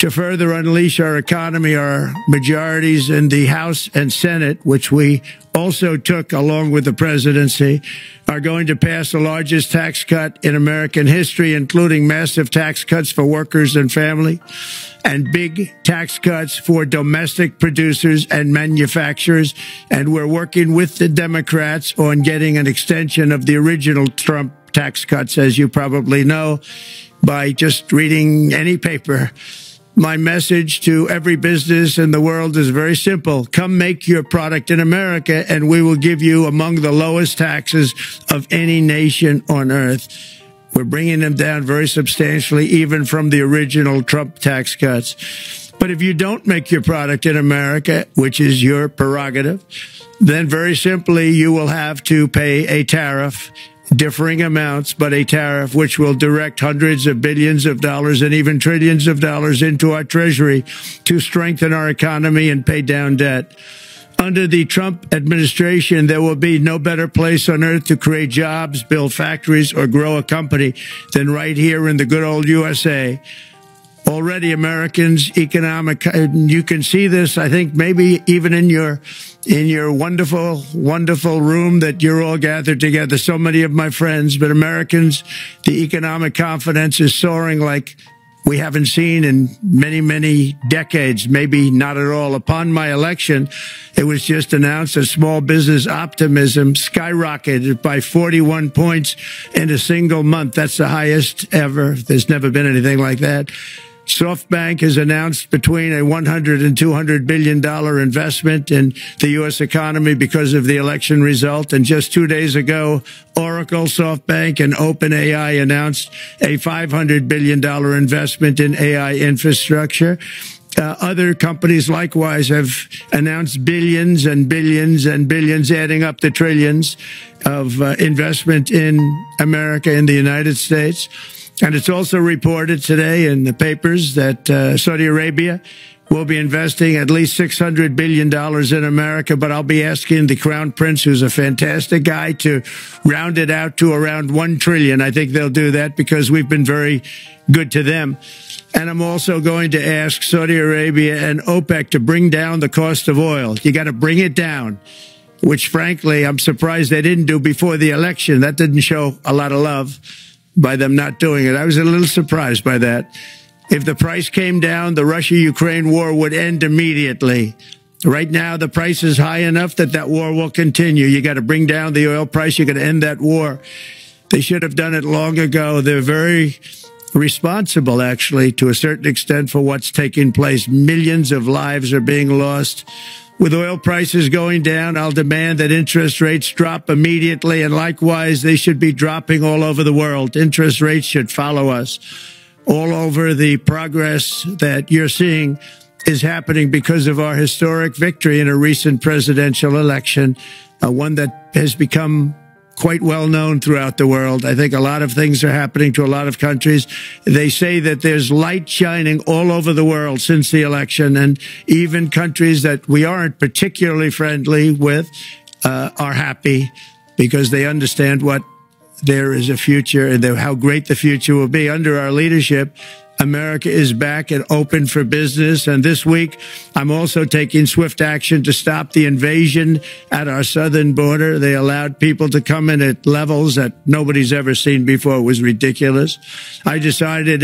To further unleash our economy, our majorities in the House and Senate, which we also took along with the presidency, are going to pass the largest tax cut in American history, including massive tax cuts for workers and family, and big tax cuts for domestic producers and manufacturers. And we're working with the Democrats on getting an extension of the original Trump tax cuts, as you probably know, by just reading any paper. My message to every business in the world is very simple. Come make your product in America, and we will give you among the lowest taxes of any nation on earth. We're bringing them down very substantially, even from the original Trump tax cuts. But if you don't make your product in America, which is your prerogative, then very simply you will have to pay a tariff, differing amounts, but a tariff which will direct hundreds of billions of dollars and even trillions of dollars into our treasury to strengthen our economy and pay down debt. Under the Trump administration, there will be no better place on earth to create jobs, build factories, or grow a company than right here in the good old USA. Already Americans' you can see this, I think, maybe even in your wonderful, wonderful room that you're all gathered together, so many of my friends, but Americans, the economic confidence is soaring like we haven't seen in many, many decades, maybe not at all. Upon my election, it was just announced that small business optimism skyrocketed by 41 points in a single month. That's the highest ever. There's never been anything like that. SoftBank has announced between a $100 and $200 billion investment in the U.S. economy because of the election result. And just 2 days ago, Oracle, SoftBank, and OpenAI announced a $500 billion investment in AI infrastructure. Other companies likewise have announced billions and billions and billions, adding up the trillions of investment in America, in the United States. And it's also reported today in the papers that Saudi Arabia will be investing at least $600 billion in America. But I'll be asking the Crown Prince, who's a fantastic guy, to round it out to around $1 trillion. I think they'll do that because we've been very good to them. And I'm also going to ask Saudi Arabia and OPEC to bring down the cost of oil. You got to bring it down, which, frankly, I'm surprised they didn't do before the election. That didn't show a lot of love by them not doing it. I was a little surprised by that. If the price came down, the Russia-Ukraine war would end immediately. Right now, the price is high enough that that war will continue. You got to bring down the oil price. You got to end that war. They should have done it long ago. They're very responsible, actually, to a certain extent for what's taking place. Millions of lives are being lost. With oil prices going down, I'll demand that interest rates drop immediately, and likewise, they should be dropping all over the world. Interest rates should follow us. All over, the progress that you're seeing is happening because of our historic victory in a recent presidential election. one that has become quite well known throughout the world. I think a lot of things are happening to a lot of countries. They say that there's light shining all over the world since the election, and even countries that we aren't particularly friendly with are happy because they understand what there is a future and how great the future will be. Under our leadership, America is back and open for business. And this week, I'm also taking swift action to stop the invasion at our southern border. They allowed people to come in at levels that nobody's ever seen before. It was ridiculous. I decided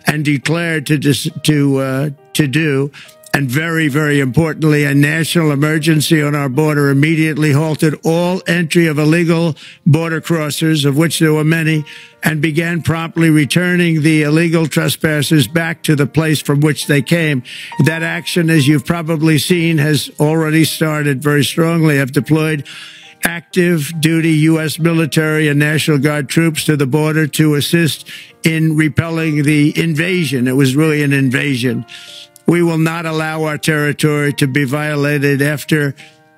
and declared to do, and very, very importantly, a national emergency on our border immediately halted all entry of illegal border crossers, of which there were many, and began promptly returning the illegal trespassers back to the place from which they came. That action, as you've probably seen, has already started very strongly. I've deployed active duty U.S. military and National Guard troops to the border to assist in repelling the invasion. It was really an invasion. We will not allow our territory to be violated. After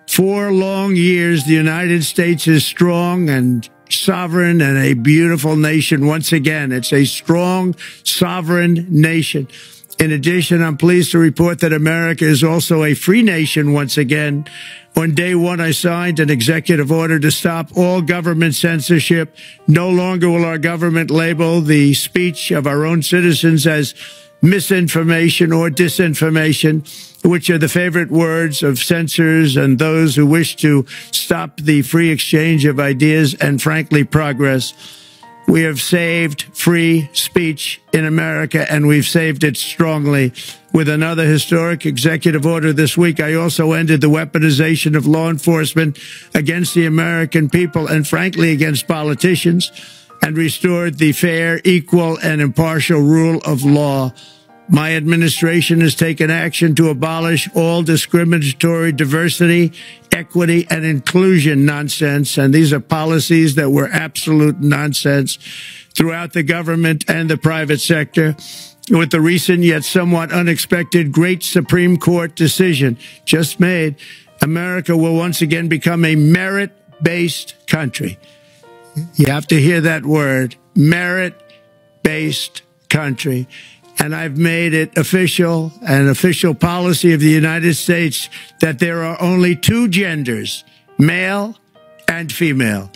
4 long years, the United States is strong and sovereign and a beautiful nation once again. It's a strong, sovereign nation. In addition, I'm pleased to report that America is also a free nation once again. On day one, I signed an executive order to stop all government censorship. No longer will our government label the speech of our own citizens as misinformation or disinformation, which are the favorite words of censors and those who wish to stop the free exchange of ideas and, frankly, progress. We have saved free speech in America, and we've saved it strongly. With another historic executive order this week, I also ended the weaponization of law enforcement against the American people and, frankly, against politicians, and restored the fair, equal, and impartial rule of law. My administration has taken action to abolish all discriminatory diversity, equity, and inclusion nonsense, and these are policies that were absolute nonsense throughout the government and the private sector. With the recent yet somewhat unexpected great Supreme Court decision just made, America will once again become a merit-based country. You have to hear that word, merit-based country. And I've made it official, an official policy of the United States, that there are only 2 genders, male and female.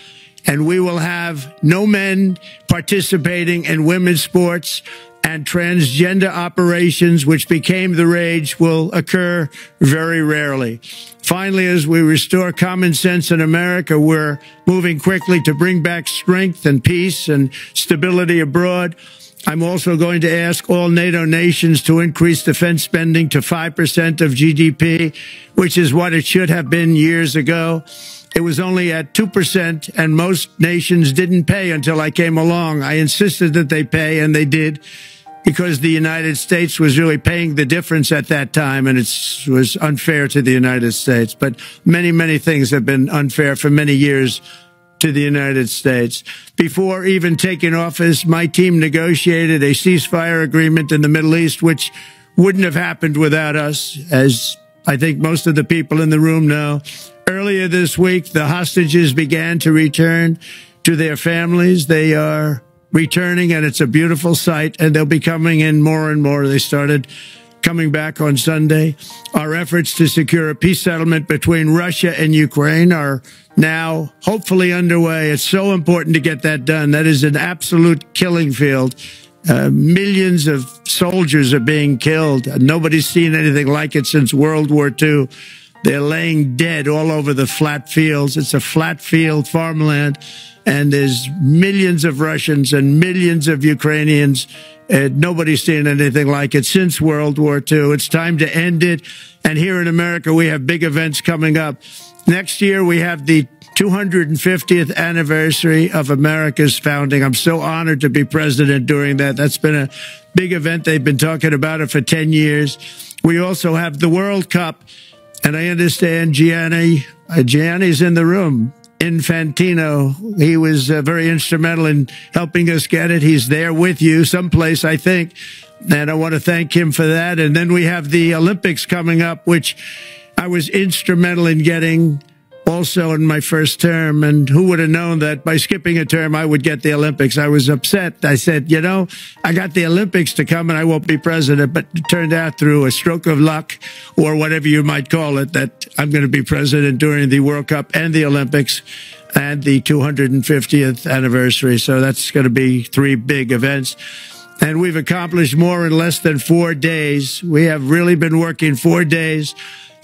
And we will have no men participating in women's sports, and transgender operations, which became the rage, will occur very rarely. Finally, as we restore common sense in America, we're moving quickly to bring back strength and peace and stability abroad. I'm also going to ask all NATO nations to increase defense spending to 5% of GDP, which is what it should have been years ago. It was only at 2%, and most nations didn't pay until I came along. I insisted that they pay, and they did, because the United States was really paying the difference at that time, and it was unfair to the United States. But many, many things have been unfair for many years to the United States. Before even taking office, my team negotiated a ceasefire agreement in the Middle East, which wouldn't have happened without us, as I think most of the people in the room know. Earlier this week, the hostages began to return to their families. They are returning, and it's a beautiful sight, and they'll be coming in more and more. They started coming back on Sunday. Our efforts to secure a peace settlement between Russia and Ukraine are now hopefully underway. It's so important to get that done. That is an absolute killing field. Millions of soldiers are being killed. Nobody's seen anything like it since World War II. They're laying dead all over the flat fields. It's a flat field farmland, and there's millions of Russians and millions of Ukrainians. Nobody's seen anything like it since World War II. It's time to end it. And here in America, we have big events coming up. Next year, we have the 250th anniversary of America's founding. I'm so honored to be president during that. That's been a big event. They've been talking about it for 10 years. We also have the World Cup. And I understand Gianni's in the room. Infantino, he was very instrumental in helping us get it. He's there with you someplace, I think. And I want to thank him for that. And then we have the Olympics coming up, which I was instrumental in getting also in my first term, and who would have known that by skipping a term I would get the Olympics? I was upset. I said, you know, I got the Olympics to come and I won't be president, but it turned out through a stroke of luck, or whatever you might call it, that I'm going to be president during the World Cup and the Olympics and the 250th anniversary. So that's going to be 3 big events. And we've accomplished more in less than 4 days. We have really been working 4 days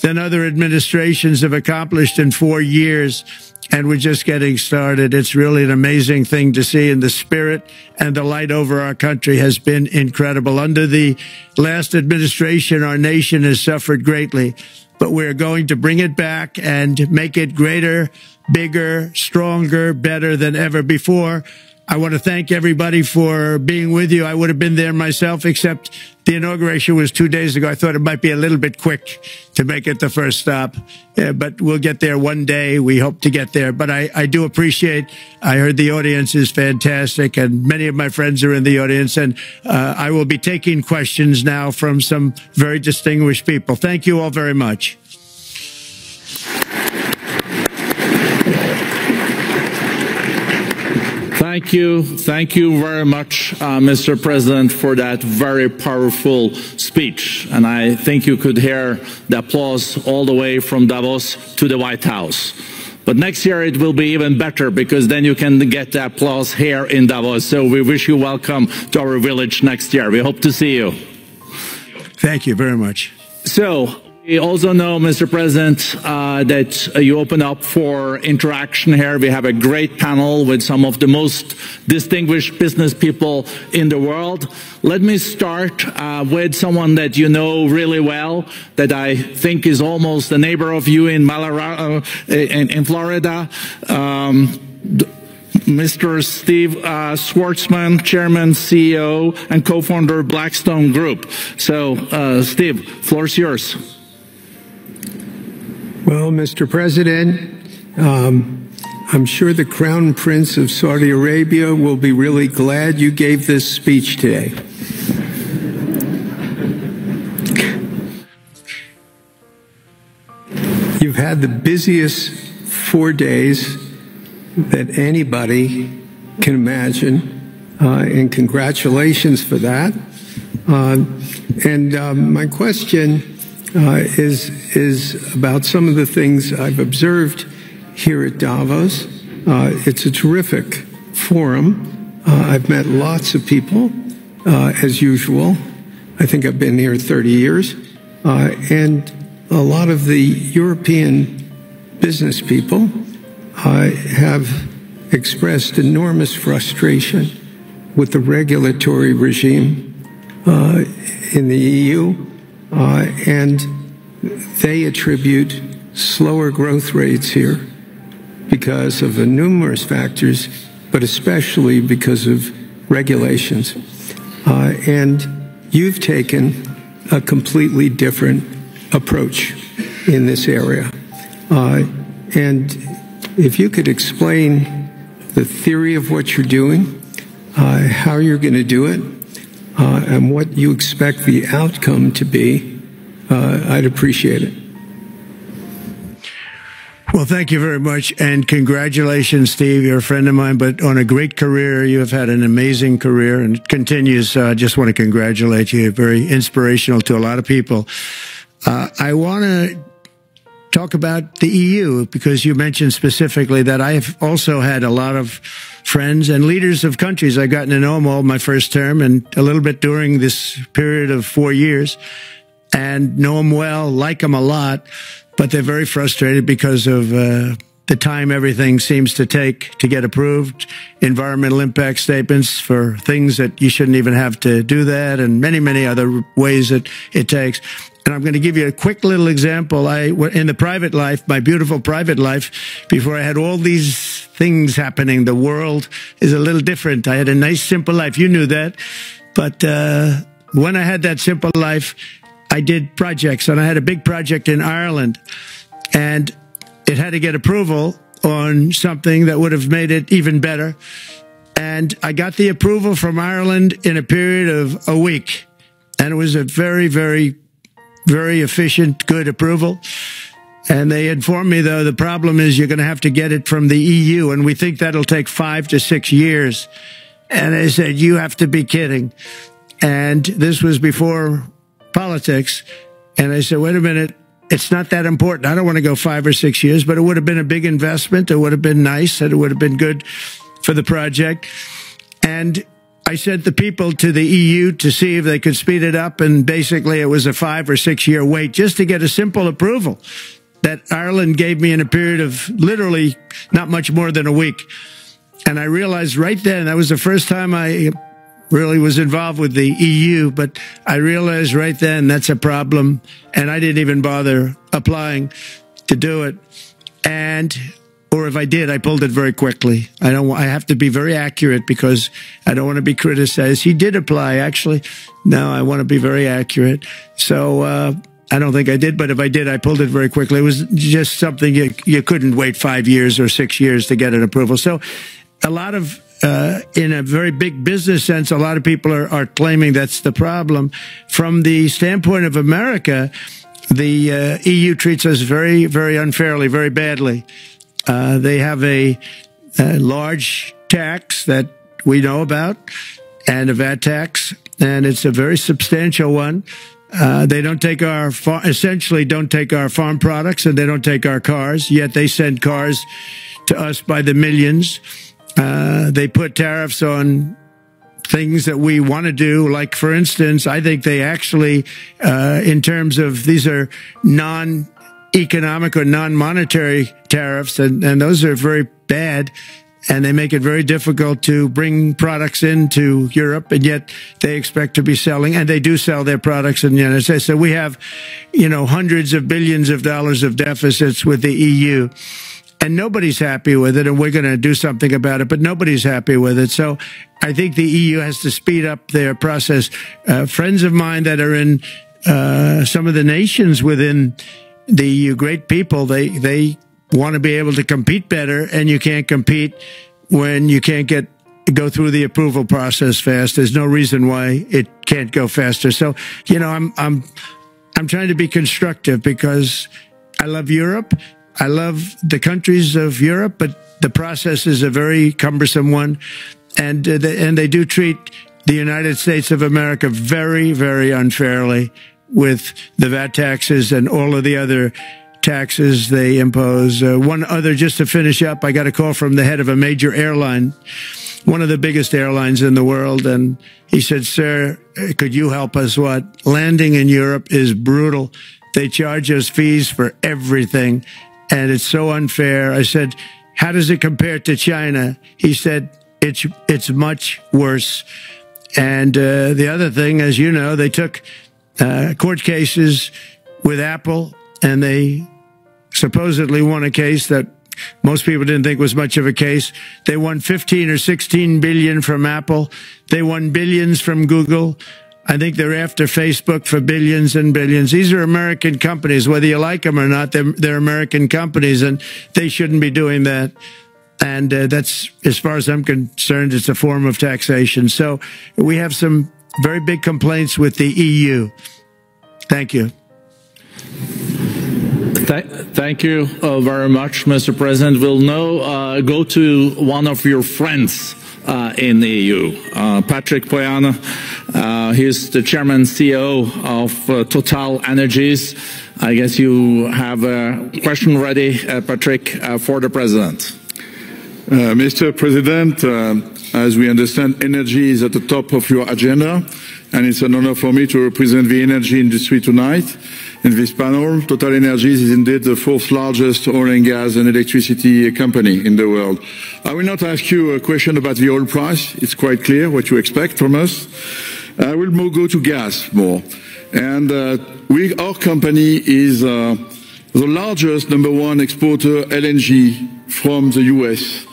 than other administrations have accomplished in 4 years. And we're just getting started. It's really an amazing thing to see, and the spirit and the light over our country has been incredible. Under the last administration, our nation has suffered greatly, but we're going to bring it back and make it greater, bigger, stronger, better than ever before. I want to thank everybody for being with you. I would have been there myself, except the inauguration was 2 days ago. I thought it might be a little bit quick to make it the first stop, but we'll get there one day. We hope to get there. But I do appreciate, I heard the audience is fantastic, and many of my friends are in the audience, and I will be taking questions now from some very distinguished people. Thank you all very much. Thank you very much, Mr. President, for that very powerful speech. And I think you could hear the applause all the way from Davos to the White House. But next year it will be even better, because then you can get the applause here in Davos. So we wish you welcome to our village next year. We hope to see you. Thank you very much. So we also know, Mr. President, that you open up for interaction here. We have a great panel with some of the most distinguished business people in the world. Let me start with someone that you know really well, that I think is almost a neighbor of you in in Florida. Mr. Steve Schwartzman, Chairman, CEO, and co-founder of Blackstone Group. So, Steve, floor is yours. Well, Mr. President, I'm sure the Crown Prince of Saudi Arabia will be really glad you gave this speech today. You've had the busiest 4 days that anybody can imagine, and congratulations for that. My question is about some of the things I've observed here at Davos. It's a terrific forum. I've met lots of people, as usual. I think I've been here 30 years. And a lot of the European business people have expressed enormous frustration with the regulatory regime in the EU. And they attribute slower growth rates here because of numerous factors, but especially because of regulations. And you've taken a completely different approach in this area. And if you could explain the theory of what you're doing, how you're going to do it, and what you expect the outcome to be, I'd appreciate it. Well, thank you very much, and congratulations, Steve. You're a friend of mine, but on a great career. You have had an amazing career, and it continues. I just want to congratulate you. You're very inspirational to a lot of people. I want to talk about the EU, because you mentioned specifically that I've also had a lot of friends and leaders of countries. I've gotten to know them all my first term and a little bit during this period of 4 years, and know them well, like them a lot, but they're very frustrated because of the time everything seems to take to get approved, environmental impact statements for things that you shouldn't even have to do that, and many, many other ways that it takes. And I'm going to give you a quick little example. In the private life, my beautiful private life, before I had all these things happening, the world is a little different. I had a nice, simple life. You knew that. But when I had that simple life, I did projects. And I had a big project in Ireland. And it had to get approval on something that would have made it even better. And I got the approval from Ireland in a period of a week. And it was a very, very, very efficient, good approval. And they informed me, though, the problem is you're going to have to get it from the EU, and we think that'll take 5 to 6 years. And I said, you have to be kidding. And this was before politics. And I said, wait a minute, it's not that important. I don't want to go 5 or 6 years, but it would have been a big investment. It would have been nice, and it would have been good for the project. And I sent the people to the EU to see if they could speed it up. And basically, it was a 5 or 6 year wait just to get a simple approval that Ireland gave me in a period of literally not much more than a week. And I realized right then, that was the first time I really was involved with the EU, but I realized right then that's a problem, and I didn't even bother applying to do it. Or if I did, I pulled it very quickly. I have to be very accurate because I don't want to be criticized. He did apply, actually. No, I want to be very accurate. So, I don't think I did, but if I did, I pulled it very quickly. It was just something you couldn't wait 5 years or 6 years to get an approval. So a lot of, in a very big business sense, a lot of people are claiming that's the problem. From the standpoint of America, the EU treats us very, very unfairly, very badly. They have a large tax that we know about, and a VAT tax, and it's a very substantial one. They don't take essentially don't take our farm products, and they don't take our cars, yet they send cars to us by the millions. They put tariffs on things that we want to do. Like, for instance, I think they actually, in terms of, these are non-economic or non-monetary tariffs, and those are very bad. And they make it very difficult to bring products into Europe, and yet they expect to be selling, and they do sell their products in the United States. So we have, hundreds of billions of dollars of deficits with the EU, and nobody's happy with it, and we're going to do something about it, but nobody's happy with it. So I think the EU has to speed up their process. Friends of mine that are in some of the nations within the EU, great people, they want to be able to compete better, and you can't compete when you can't go through the approval process fast. There's no reason why it can't go faster. So, I'm trying to be constructive because I love Europe. I love the countries of Europe, but the process is a very cumbersome one, and they do treat the United States of America very, very unfairly with the VAT taxes and all of the other taxes they impose. One other, just to finish up, I got a call from the head of a major airline, one of the biggest airlines in the world, and he said, sir, could you help us? What? Landing in Europe is brutal. They charge us fees for everything, and it's so unfair. I said, how does it compare to China? He said, it's much worse. And the other thing, as you know, they took court cases with Apple, and they supposedly won a case that most people didn't think was much of a case. They won 15 or 16 billion from Apple. They won billions from Google. I think they're after Facebook for billions and billions. These are American companies, whether you like them or not. They're American companies, and they shouldn't be doing that. And that's, as far as I'm concerned, it's a form of taxation. So we have some very big complaints with the EU. Thank you. Thank you very much, Mr. President. We'll now go to one of your friends in the EU, Patrick Pouyanné. He's the chairman CEO of Total Energies. I guess you have a question ready, Patrick, for the President. Mr. President, as we understand, energy is at the top of your agenda, and it's an honor for me to represent the energy industry tonight. In this panel, Total Energies is indeed the fourth largest oil and gas and electricity company in the world. I will not ask you a question about the oil price. It's quite clear what you expect from us. I will go to gas more. And our company is the largest #1 exporter LNG from the US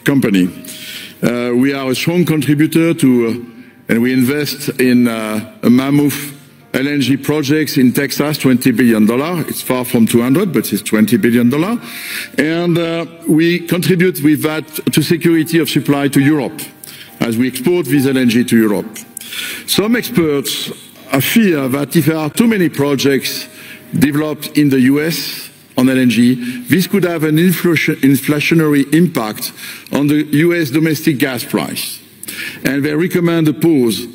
company. We are a strong contributor to, and we invest in a mammoth LNG projects in Texas, $20 billion. It's far from 200, but it's $20 billion. And we contribute with that to security of supply to Europe, as we export this LNG to Europe. Some experts fear that if there are too many projects developed in the US on LNG, this could have an inflationary impact on the US domestic gas price. And they recommend a pause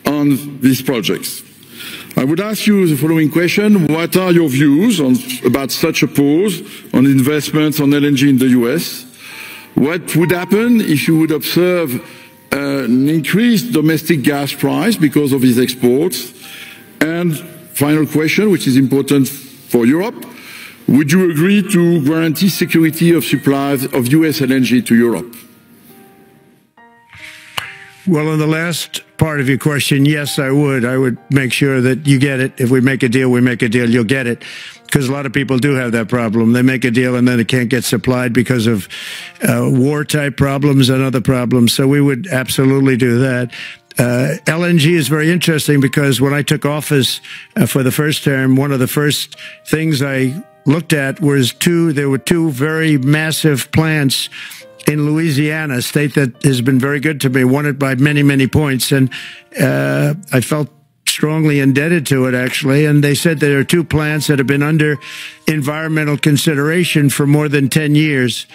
on these projects. I would ask you the following question. What are your views about such a pause on investments on LNG in the US? What would happen if you would observe an increased domestic gas price because of these exports? And final question, which is important for Europe, would you agree to guarantee security of supply of US LNG to Europe? Well, in the last part of your question, yes, I would. I would make sure that you get it. If we make a deal, we make a deal, you'll get it. Because a lot of people do have that problem. They make a deal and then it can't get supplied because of war-type problems and other problems. So we would absolutely do that. LNG is very interesting because when I took office for the first term, one of the first things I looked at was there were two very massive plants in Louisiana, a state that has been very good to me, won it by many, many points. And I felt strongly indebted to it, actually. And they said there are two plants that have been under environmental consideration for more than 10 years.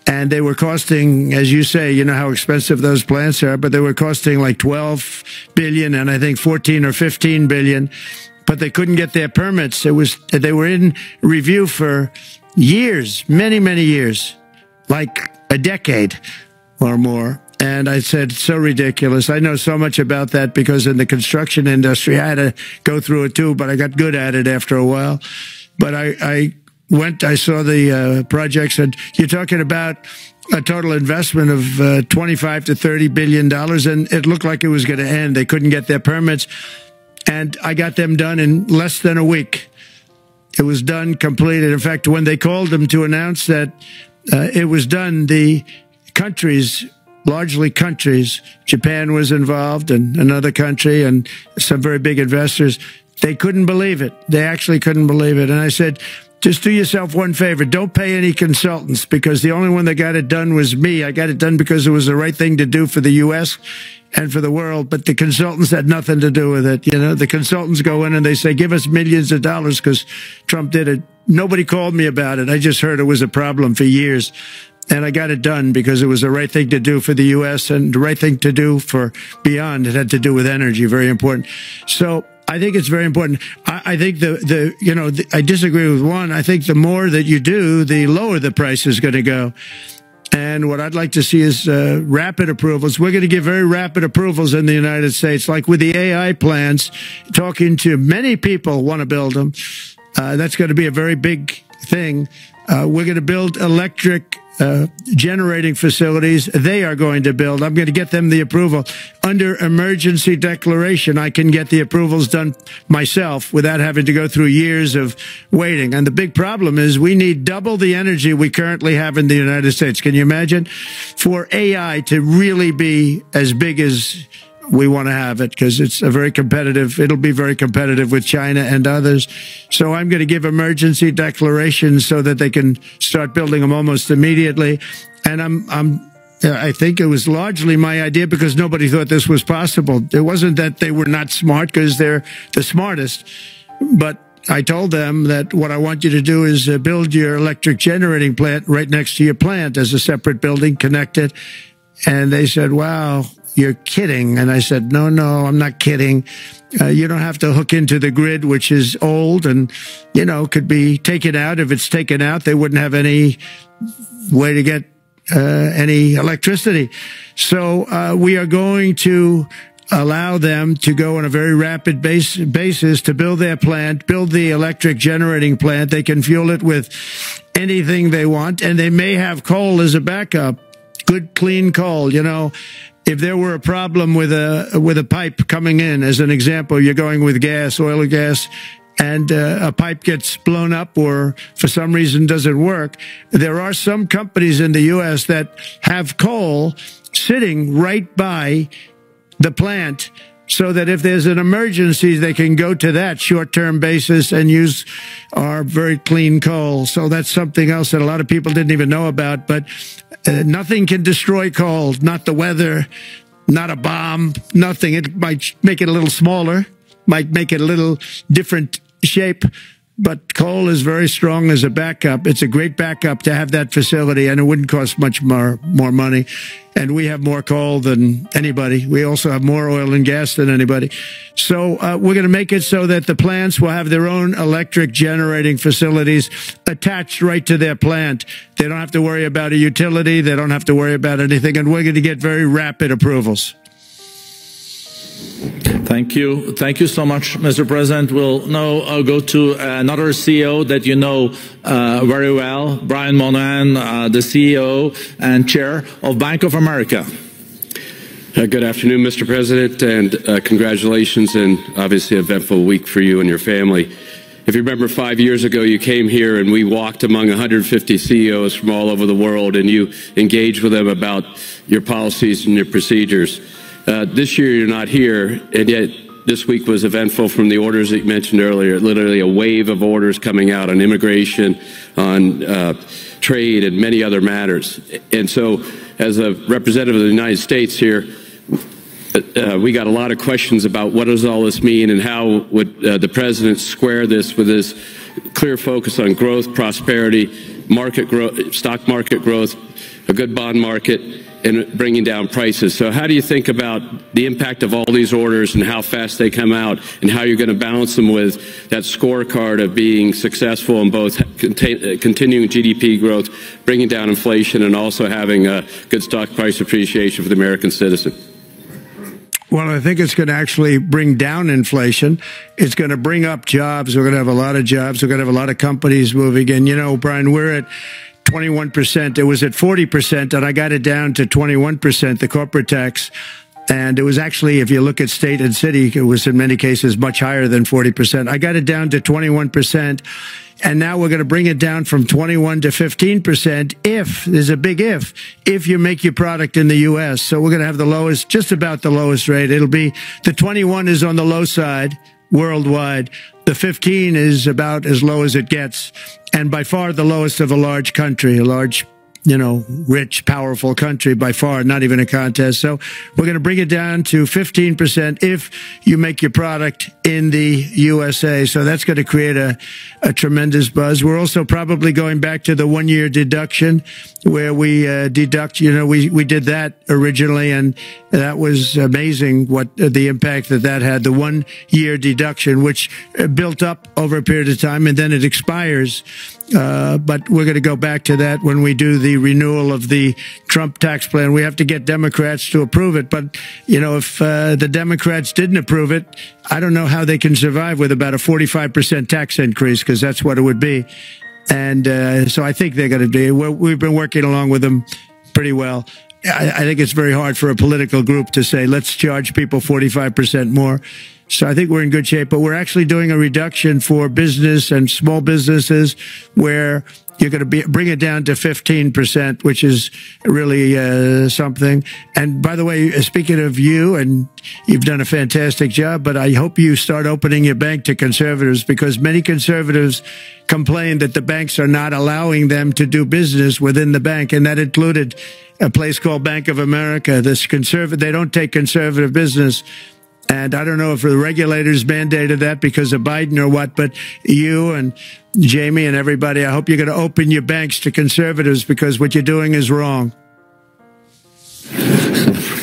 And they were costing, as you say, you know how expensive those plants are, but they were costing like 12 billion and I think 14 or 15 billion. But they couldn't get their permits. They were in review for years, many, many years, like a decade or more. And I said, so ridiculous. I know so much about that because in the construction industry, I had to go through it too, but I got good at it after a while. But I saw the projects, and you're talking about a total investment of 25 to $30 billion, and it looked like it was going to end. They couldn't get their permits, and I got them done in less than a week. It was done, completed. In fact, when they called them to announce that it was done, the countries, largely countries, Japan was involved and another country and some very big investors, they couldn't believe it. They actually couldn't believe it. And I said, just do yourself one favor. Don't pay any consultants, because the only one that got it done was me. I got it done because it was the right thing to do for the U.S. and for the world, but the consultants had nothing to do with it. You know, the consultants go in and they say, give us millions of dollars because Trump did it. Nobody called me about it. I just heard it was a problem for years. And I got it done because it was the right thing to do for the U.S. and the right thing to do for beyond. It had to do with energy, very important. So I think it's very important. I think I disagree with one. I think the more that you do, the lower the price is going to go. And what I'd like to see is rapid approvals. We're going to give very rapid approvals in the United States, like with the AI plants, talking to many people want to build them. That's going to be a very big thing. We're going to build electric generating facilities. They are going to build. I'm going to get them the approval. Under emergency declaration, I can get the approvals done myself without having to go through years of waiting. And the big problem is we need double the energy we currently have in the United States. Can you imagine? For AI to really be as big as we want to have it, because it's it'll be very competitive with China and others. So I'm going to give emergency declarations so that they can start building them almost immediately. And I think it was largely my idea because nobody thought this was possible. It wasn't that they were not smart, because they're the smartest. But I told them that what I want you to do is build your electric generating plant right next to your plant as a separate building, connected. And they said, wow, you're kidding. And I said, no, I'm not kidding. You don't have to hook into the grid, which is old and, could be taken out. If it's taken out, they wouldn't have any way to get any electricity. So we are going to allow them to go on a very rapid basis to build their plant, build the electric generating plant. They can fuel it with anything they want, and they may have coal as a backup. Good, clean coal, If there were a problem with a pipe coming in, as an example, you're going with gas, oil or gas, and a pipe gets blown up or for some reason doesn't work, there are some companies in the U.S. that have coal sitting right by the plant, so that if there's an emergency, they can go to that short-term basis and use our very clean coal. So that's something else that a lot of people didn't even know about. But nothing can destroy coal, not the weather, not a bomb, nothing. It might make it a little smaller, might make it a little different shape, But coal is very strong as a backup. It's a great backup to have that facility, and it wouldn't cost much more money. And we have more coal than anybody. We also have more oil and gas than anybody. So we're going to make it so that the plants will have their own electric generating facilities attached right to their plant. They don't have to worry about a utility. They don't have to worry about anything. And we're going to get very rapid approvals. Thank you. Thank you so much, Mr. President. We'll now go to another CEO that you know very well, Brian Moynihan, the CEO and Chair of Bank of America. Good afternoon, Mr. President, and congratulations, and obviously an eventful week for you and your family. If you remember 5 years ago, you came here and we walked among 150 CEOs from all over the world, and you engaged with them about your policies and your procedures. This year you're not here, and yet this week was eventful from the orders that you mentioned earlier. Literally a wave of orders coming out on immigration, on trade, and many other matters. And so, as a representative of the United States here, we got a lot of questions about what does all this mean, and how would the President square this with his clear focus on growth, prosperity, market growth, stock market growth, a good bond market, and bringing down prices. So how do you think about the impact of all these orders and how fast they come out, and how you're going to balance them with that scorecard of being successful in both continuing GDP growth, bringing down inflation, and also having a good stock price appreciation for the American citizen? Well, I think it's going to actually bring down inflation. It's going to bring up jobs. We're going to have a lot of jobs. We're going to have a lot of companies moving in. You know, Brian, we're at 21%. It was at 40%, and I got it down to 21%, the corporate tax. And it was actually, if you look at state and city, it was in many cases much higher than 40%. I got it down to 21%. And now we're going to bring it down from 21 to 15% if, there's a big if you make your product in the U.S. So we're going to have the lowest, just about the lowest rate. It'll be, the 21 is on the low side worldwide. The 15 is about as low as it gets, and by far the lowest of a large country, a large, you know, rich, powerful country, by far, not even a contest. So we're going to bring it down to 15% if you make your product in the USA. So that's going to create a tremendous buzz. We're also probably going back to the 1 year deduction where we deduct, you know, we did that originally, and that was amazing what the impact that had, the 1 year deduction, which built up over a period of time, and then it expires. But we're going to go back to that when we do the renewal of the Trump tax plan. We have to get Democrats to approve it. But, you know, if the Democrats didn't approve it, I don't know how they can survive with about a 45% tax increase, because that's what it would be. And so I think they're going to be. We've been working along with them pretty well. I think it's very hard for a political group to say, let's charge people 45% more. So I think we're in good shape, but we're actually doing a reduction for business and small businesses where you're going to bring it down to 15%, which is really something. And by the way, speaking of you, and you've done a fantastic job, but I hope you start opening your bank to conservatives, because many conservatives complain that the banks are not allowing them to do business within the bank, and that included a place called Bank of America. They don't take conservative business. And I don't know if the regulators mandated that because of Biden or what, but you and Jamie and everybody, I hope you're going to open your banks to conservatives, because what you're doing is wrong.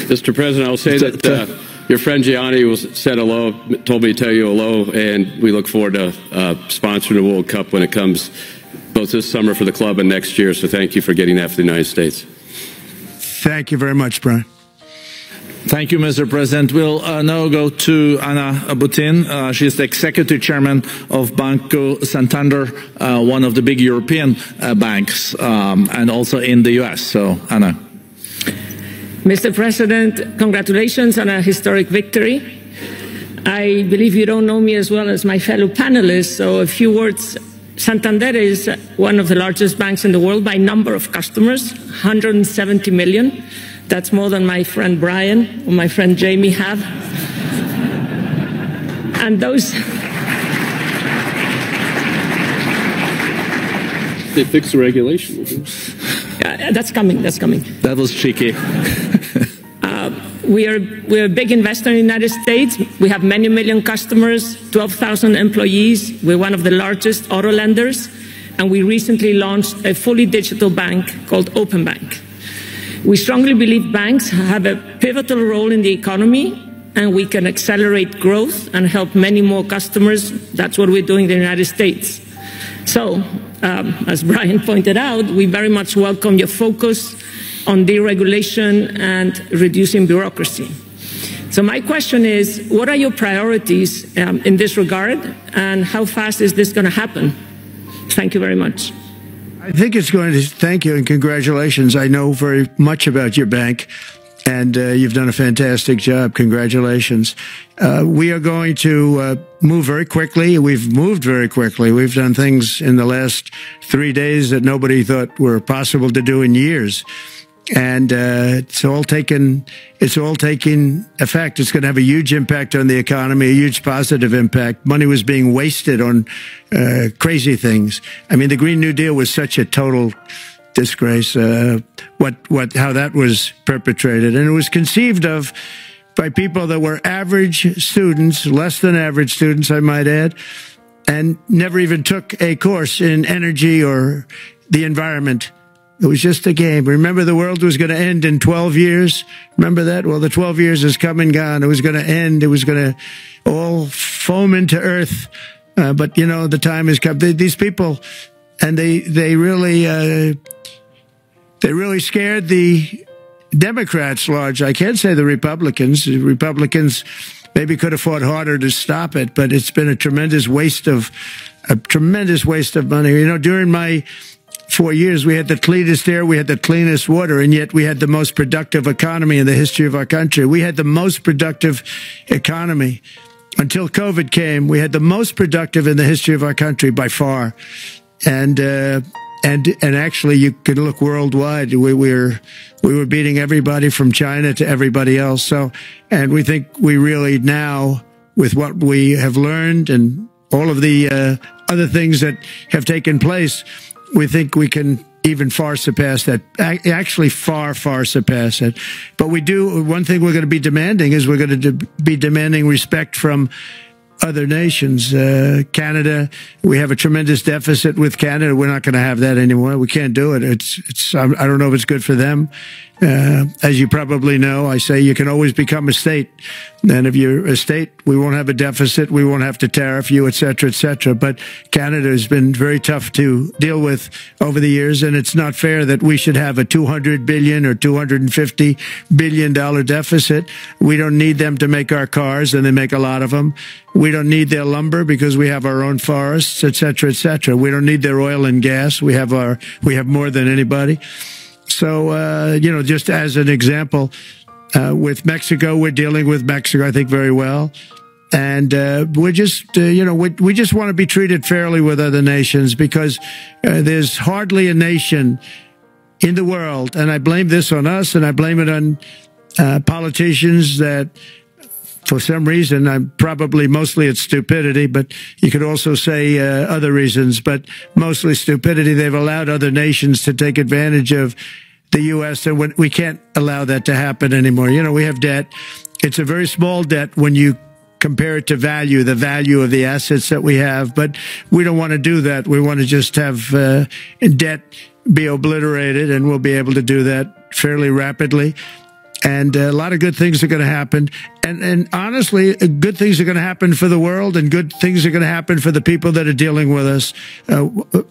Mr. President, I'll say that your friend Gianni said hello, told me to tell you hello, and we look forward to sponsoring the World Cup when it comes, both this summer for the club and next year. So thank you for getting that for the United States. Thank you very much, Brian. Thank you, Mr. President. We'll now go to Anna Butin. She's the Executive Chairman of Banco Santander, one of the big European banks, and also in the U.S. So, Anna. Mr. President, congratulations on a historic victory. I believe you don't know me as well as my fellow panelists, so a few words. Santander is one of the largest banks in the world by number of customers, 170 million. That's more than my friend Brian or my friend Jamie have. And those... They fixed the regulation. That's coming, that's coming. That was cheeky. we're a big investor in the United States. We have many million customers, 12,000 employees. We're one of the largest auto lenders. And we recently launched a fully digital bank called Open Bank. We strongly believe banks have a pivotal role in the economy, and we can accelerate growth and help many more customers. That's what we're doing in the United States. So, as Brian pointed out, we very much welcome your focus on deregulation and reducing bureaucracy. So my question is, what are your priorities in this regard, and how fast is this going to happen? Thank you very much. I think it's going to, thank you and congratulations. I know very much about your bank, and you've done a fantastic job. Congratulations. We are going to move very quickly. We've moved very quickly. We've done things in the last 3 days that nobody thought were possible to do in years. And it's all taking effect. It's going to have a huge impact on the economy, a huge positive impact. Money was being wasted on crazy things. I mean, the Green New Deal was such a total disgrace. How that was perpetrated, and it was conceived of by people that were average students, less than average students, I might add, and never even took a course in energy or the environment. It was just a game. Remember, the world was going to end in 12 years? Remember that? Well, the 12 years has come and gone. It was going to end. It was going to all foam into earth. But, you know, the time has come. These people, and they really scared the Democrats large. I can't say the Republicans. The Republicans maybe could have fought harder to stop it, but it's been a tremendous waste of money. You know, during my 4 years, we had the cleanest air, we had the cleanest water, and yet we had the most productive economy in the history of our country. We had the most productive economy. Until COVID came, we had the most productive in the history of our country by far. And actually, you could look worldwide. We were beating everybody from China to everybody else. So, and we think we really now, with what we have learned and all of the other things that have taken place, we think we can even far surpass that, actually far surpass it. But we do, one thing we're going to be demanding is we're going to be demanding respect from other nations. Canada, we have a tremendous deficit with Canada. We're not going to have that anymore. We can't do it. I don't know if it's good for them. As you probably know, I say you can always become a state. And if you're a state, we won't have a deficit. We won't have to tariff you, et cetera, et cetera. But Canada has been very tough to deal with over the years. And it's not fair that we should have a $200 billion or $250 billion deficit. We don't need them to make our cars, and they make a lot of them. We don't need their lumber because we have our own forests, et cetera, et cetera. We don't need their oil and gas. We have more than anybody. So, you know, just as an example, with Mexico, we're dealing with Mexico, I think, very well. And we're just, you know, we just want to be treated fairly with other nations, because there's hardly a nation in the world, and I blame this on us, and I blame it on politicians that, for some reason, mostly it's stupidity, but you could also say other reasons, but mostly stupidity. They've allowed other nations to take advantage of the U.S., and we can't allow that to happen anymore. You know, we have debt. It's a very small debt when you compare it to the value of the assets that we have, but we don't want to do that. We want to just have debt be obliterated, and we'll be able to do that fairly rapidly. And a lot of good things are going to happen. And honestly, good things are going to happen for the world, and good things are going to happen for the people that are dealing with us,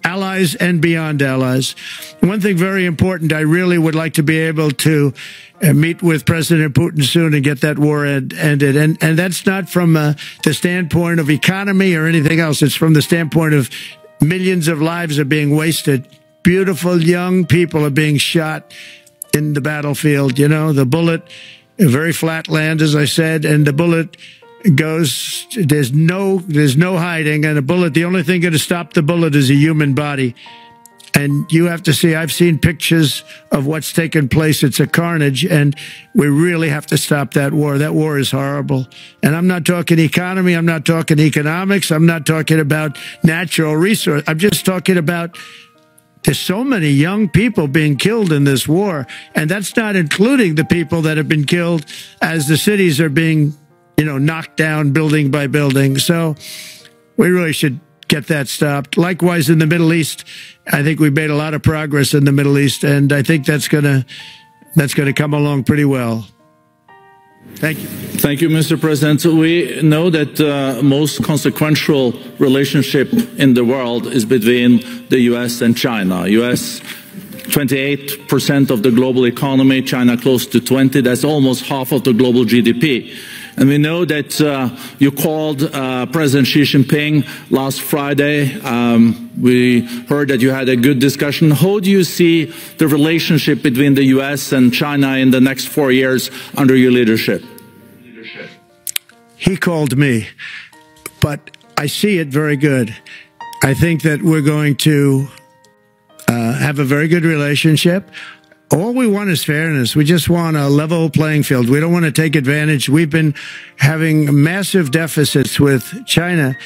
allies and beyond allies. One thing very important, I really would like to be able to meet with President Putin soon and get that war ended. And that's not from the standpoint of economy or anything else. It's from the standpoint of millions of lives are being wasted. Beautiful young people are being shot in the battlefield. You know, the bullet, very flat land, as I said, and the bullet goes, there's no hiding, and a bullet, the only thing going to stop the bullet is a human body. And you have to see, I've seen pictures of what's taken place. It's a carnage, and we really have to stop that war. That war is horrible. And I'm not talking economy. I'm not talking economics. I'm not talking about natural resource. I'm just talking about there's so many young people being killed in this war, and that's not including the people that have been killed as the cities are being, knocked down building by building. So we really should get that stopped. Likewise, in the Middle East, I think we've made a lot of progress in the Middle East, and I think that's gonna come along pretty well. Thank you. Thank you, Mr. President. We know that the most consequential relationship in the world is between the U.S. and China. U.S. 28% of the global economy, China close to 20%. That's almost half of the global GDP. And we know that you called President Xi Jinping last Friday. We heard that you had a good discussion. How do you see the relationship between the U.S. and China in the next 4 years under your leadership? He called me, but I see it very good. I think that we're going to have a very good relationship. All we want is fairness. We just want a level playing field. We don't want to take advantage. We've been having massive deficits with China.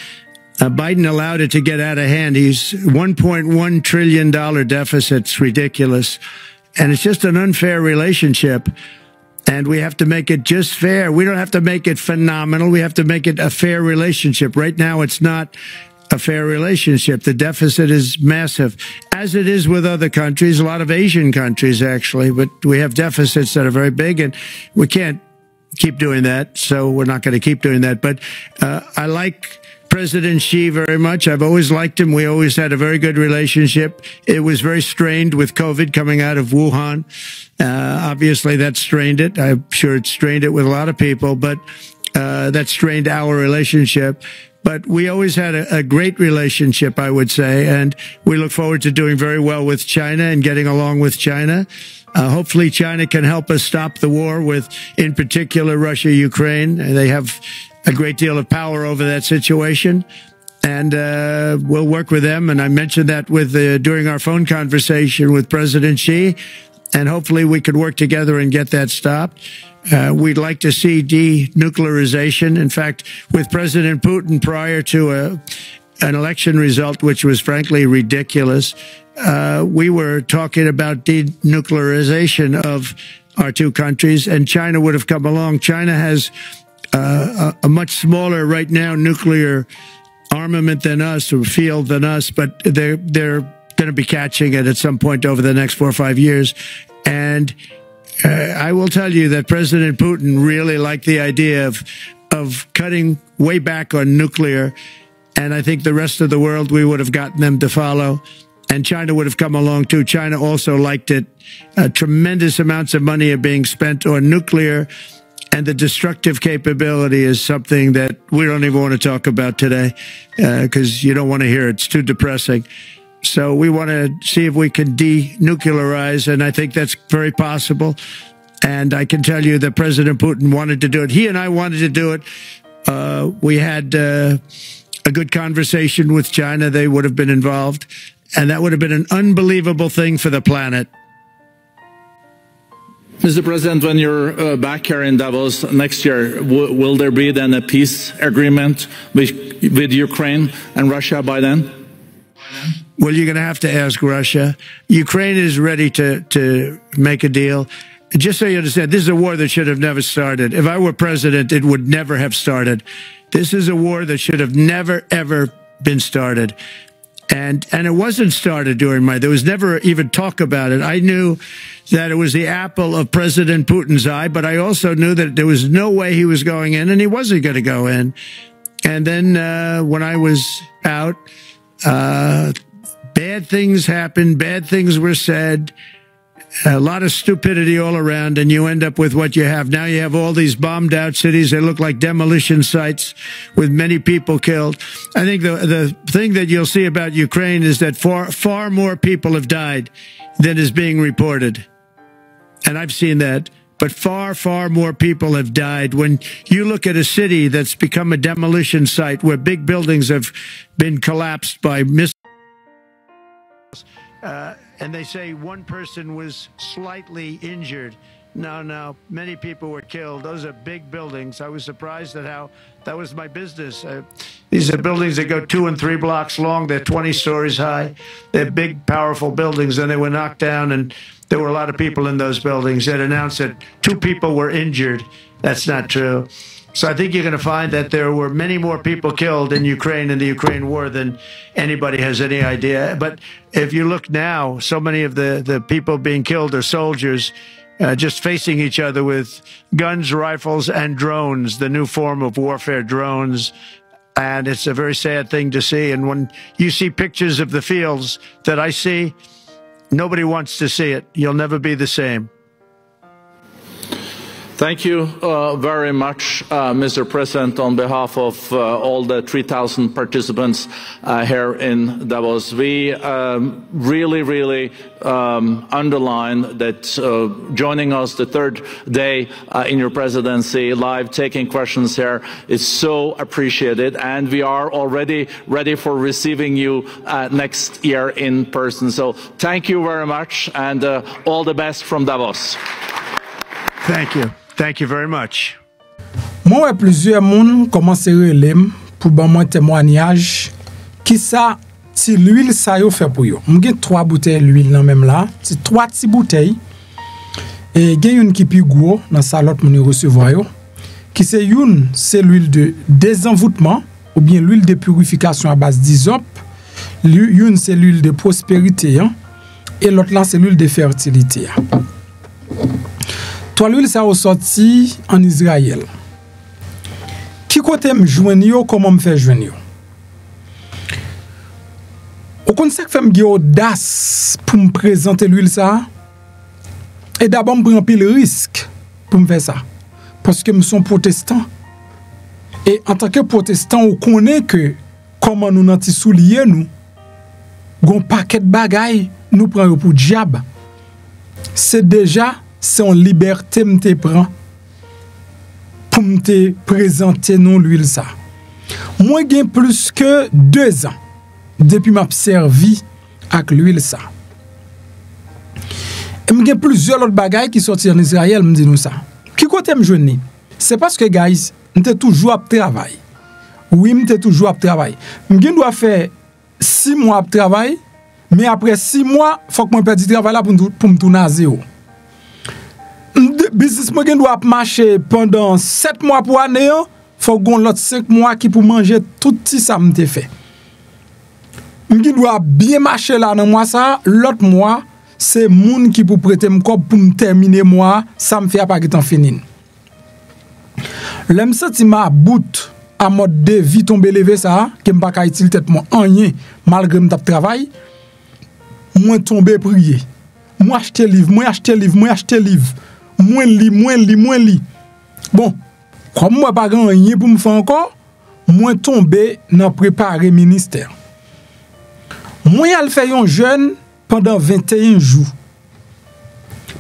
Biden allowed it to get out of hand. He's $1.1 trillion deficit. It's ridiculous. And it's just an unfair relationship. And we have to make it just fair. We don't have to make it phenomenal. We have to make it a fair relationship. Right now, it's not a fair relationship. The deficit is massive, as it is with other countries, a lot of Asian countries, actually. But we have deficits that are very big, and we can't keep doing that, so we're not going to keep doing that. But I like President Xi very much. I've always liked him. We always had a very good relationship. It was very strained with COVID coming out of Wuhan. Obviously, that strained it. I'm sure it strained it with a lot of people, but that strained our relationship. But we always had a great relationship, I would say, and we look forward to doing very well with China and getting along with China. Hopefully China can help us stop the war with, in particular, Russia, Ukraine. They have a great deal of power over that situation, and we'll work with them. And I mentioned that during our phone conversation with President Xi, and hopefully we could work together and get that stopped. We'd like to see denuclearization. In fact, with President Putin, prior to an election result, which was frankly ridiculous, we were talking about denuclearization of our two countries, and China would have come along. China has a much smaller, right now, nuclear armament than us, or field than us, but they're going to be catching it at some point over the next 4 or 5 years. And I will tell you that President Putin really liked the idea of cutting way back on nuclear, and I think the rest of the world, we would have gotten them to follow, and China would have come along too. China also liked it. Tremendous amounts of money are being spent on nuclear, and the destructive capability is something that we don't even want to talk about today because you don't want to hear it. It's too depressing. So we want to see if we can denuclearize, and I think that's very possible. And I can tell you that President Putin wanted to do it. He and I wanted to do it. We had a good conversation with China. They would have been involved, and that would have been an unbelievable thing for the planet. Mr. President, when you're back here in Davos next year, will there be then a peace agreement with Ukraine and Russia by then? Well, you're going to have to ask Russia. Ukraine is ready to make a deal. Just so you understand, this is a war that should have never started. If I were president, it would never have started. This is a war that should have never, ever been started. And it wasn't started during there was never even talk about it. I knew that it was the apple of President Putin's eye, but I also knew that there was no way he was going in, and he wasn't going to go in. And then when I was out, bad things happened, bad things were said, a lot of stupidity all around, and you end up with what you have. Now you have all these bombed out cities. They look like demolition sites with many people killed. I think the thing that you'll see about Ukraine is that far more people have died than is being reported. And I've seen that. But far, far more people have died. When you look at a city that's become a demolition site where big buildings have been collapsed by missiles, and they say one person was slightly injured. No. Many people were killed. Those are big buildings. I was surprised at how that was my business. These are buildings that go 2 and 3 blocks long. They're 20 stories high. They're big, powerful buildings, and they were knocked down, and there were a lot of people in those buildings. It announced that 2 people were injured. That's not true. So I think you're going to find that there were many more people killed in Ukraine in the Ukraine war than anybody has any idea. But if you look now, so many of the people being killed are soldiers just facing each other with guns, rifles, and drones, the new form of warfare, drones. And it's a very sad thing to see. And when you see pictures of the fields that I see, nobody wants to see it. You'll never be the same. Thank you very much, Mr. President, on behalf of all the 3,000 participants here in Davos. We really underline that joining us the 3rd day in your presidency, live taking questions here is so appreciated, and we are already ready for receiving you next year in person. So thank you very much, and all the best from Davos. Thank you. Thank you very much. Moi, plusieurs moun commencé relem pour ban moi témoignage qui ça ti l'huile ça yo fait pour yo. M'gen 3 bouteilles d'huile nan même là, ti 3 ti bouteilles et gen une qui pi gros dans sa l'autre moun recevoir yo qui c'est une c'est l'huile de désenvoûtement ou bien l'huile de purification à base d'hysope, une c'est l'huile de prospérité hein, et l'autre là c'est l'huile de fertilité. Toi l'huile ça ressorti en Israël. Qui côté me joindre yo, comment me faire joindre yo? Au conseil fait me audace pour me présenter l'huile ça. Et d'abord me prend pile risque pour me faire ça parce que me sont protestant. Et en tant que protestant, on connaît que comment nous nanti soulier nous gon paquet de bagaille nous prend pour diable. C'est déjà c'est en liberté me prend pour me présenter non l'huile ça. Moi j'ai plus que 2 ans depuis m'a servi avec l'huile ça. Et j'ai plusieurs autres bagailles qui sortent en Israël me dit nous ça. Qui côté me joindre? C'est parce que guys, m'était toujours à travail. Oui, m'était toujours à travail. M'gien doit faire 6 mois de travail, mais après 6 mois, faut que moi perde du travail là pour me tourner à zéro. Business moi doit marcher pendant 7 mois pour année, faut gon l'autre 5 mois qui pour manger tout si ça m'te fait. M'ki doit bien marcher là dans mois ça, l'autre mois c'est moun qui pour prêter m'cop pour me terminer mois, ça me fait pas temps fini. L'aime senti ma bout à mode de vie tomber lever ça, que m'pa ka utile tête moi rien malgré m't'a travail, moi tomber prier. Moi acheter livre, moi acheter livre. Moins li. Bon, comme moi pas grand rien pour me faire encore, moi tomber dans préparer ministère. Moi al fait un jeûne pendant 21 jours.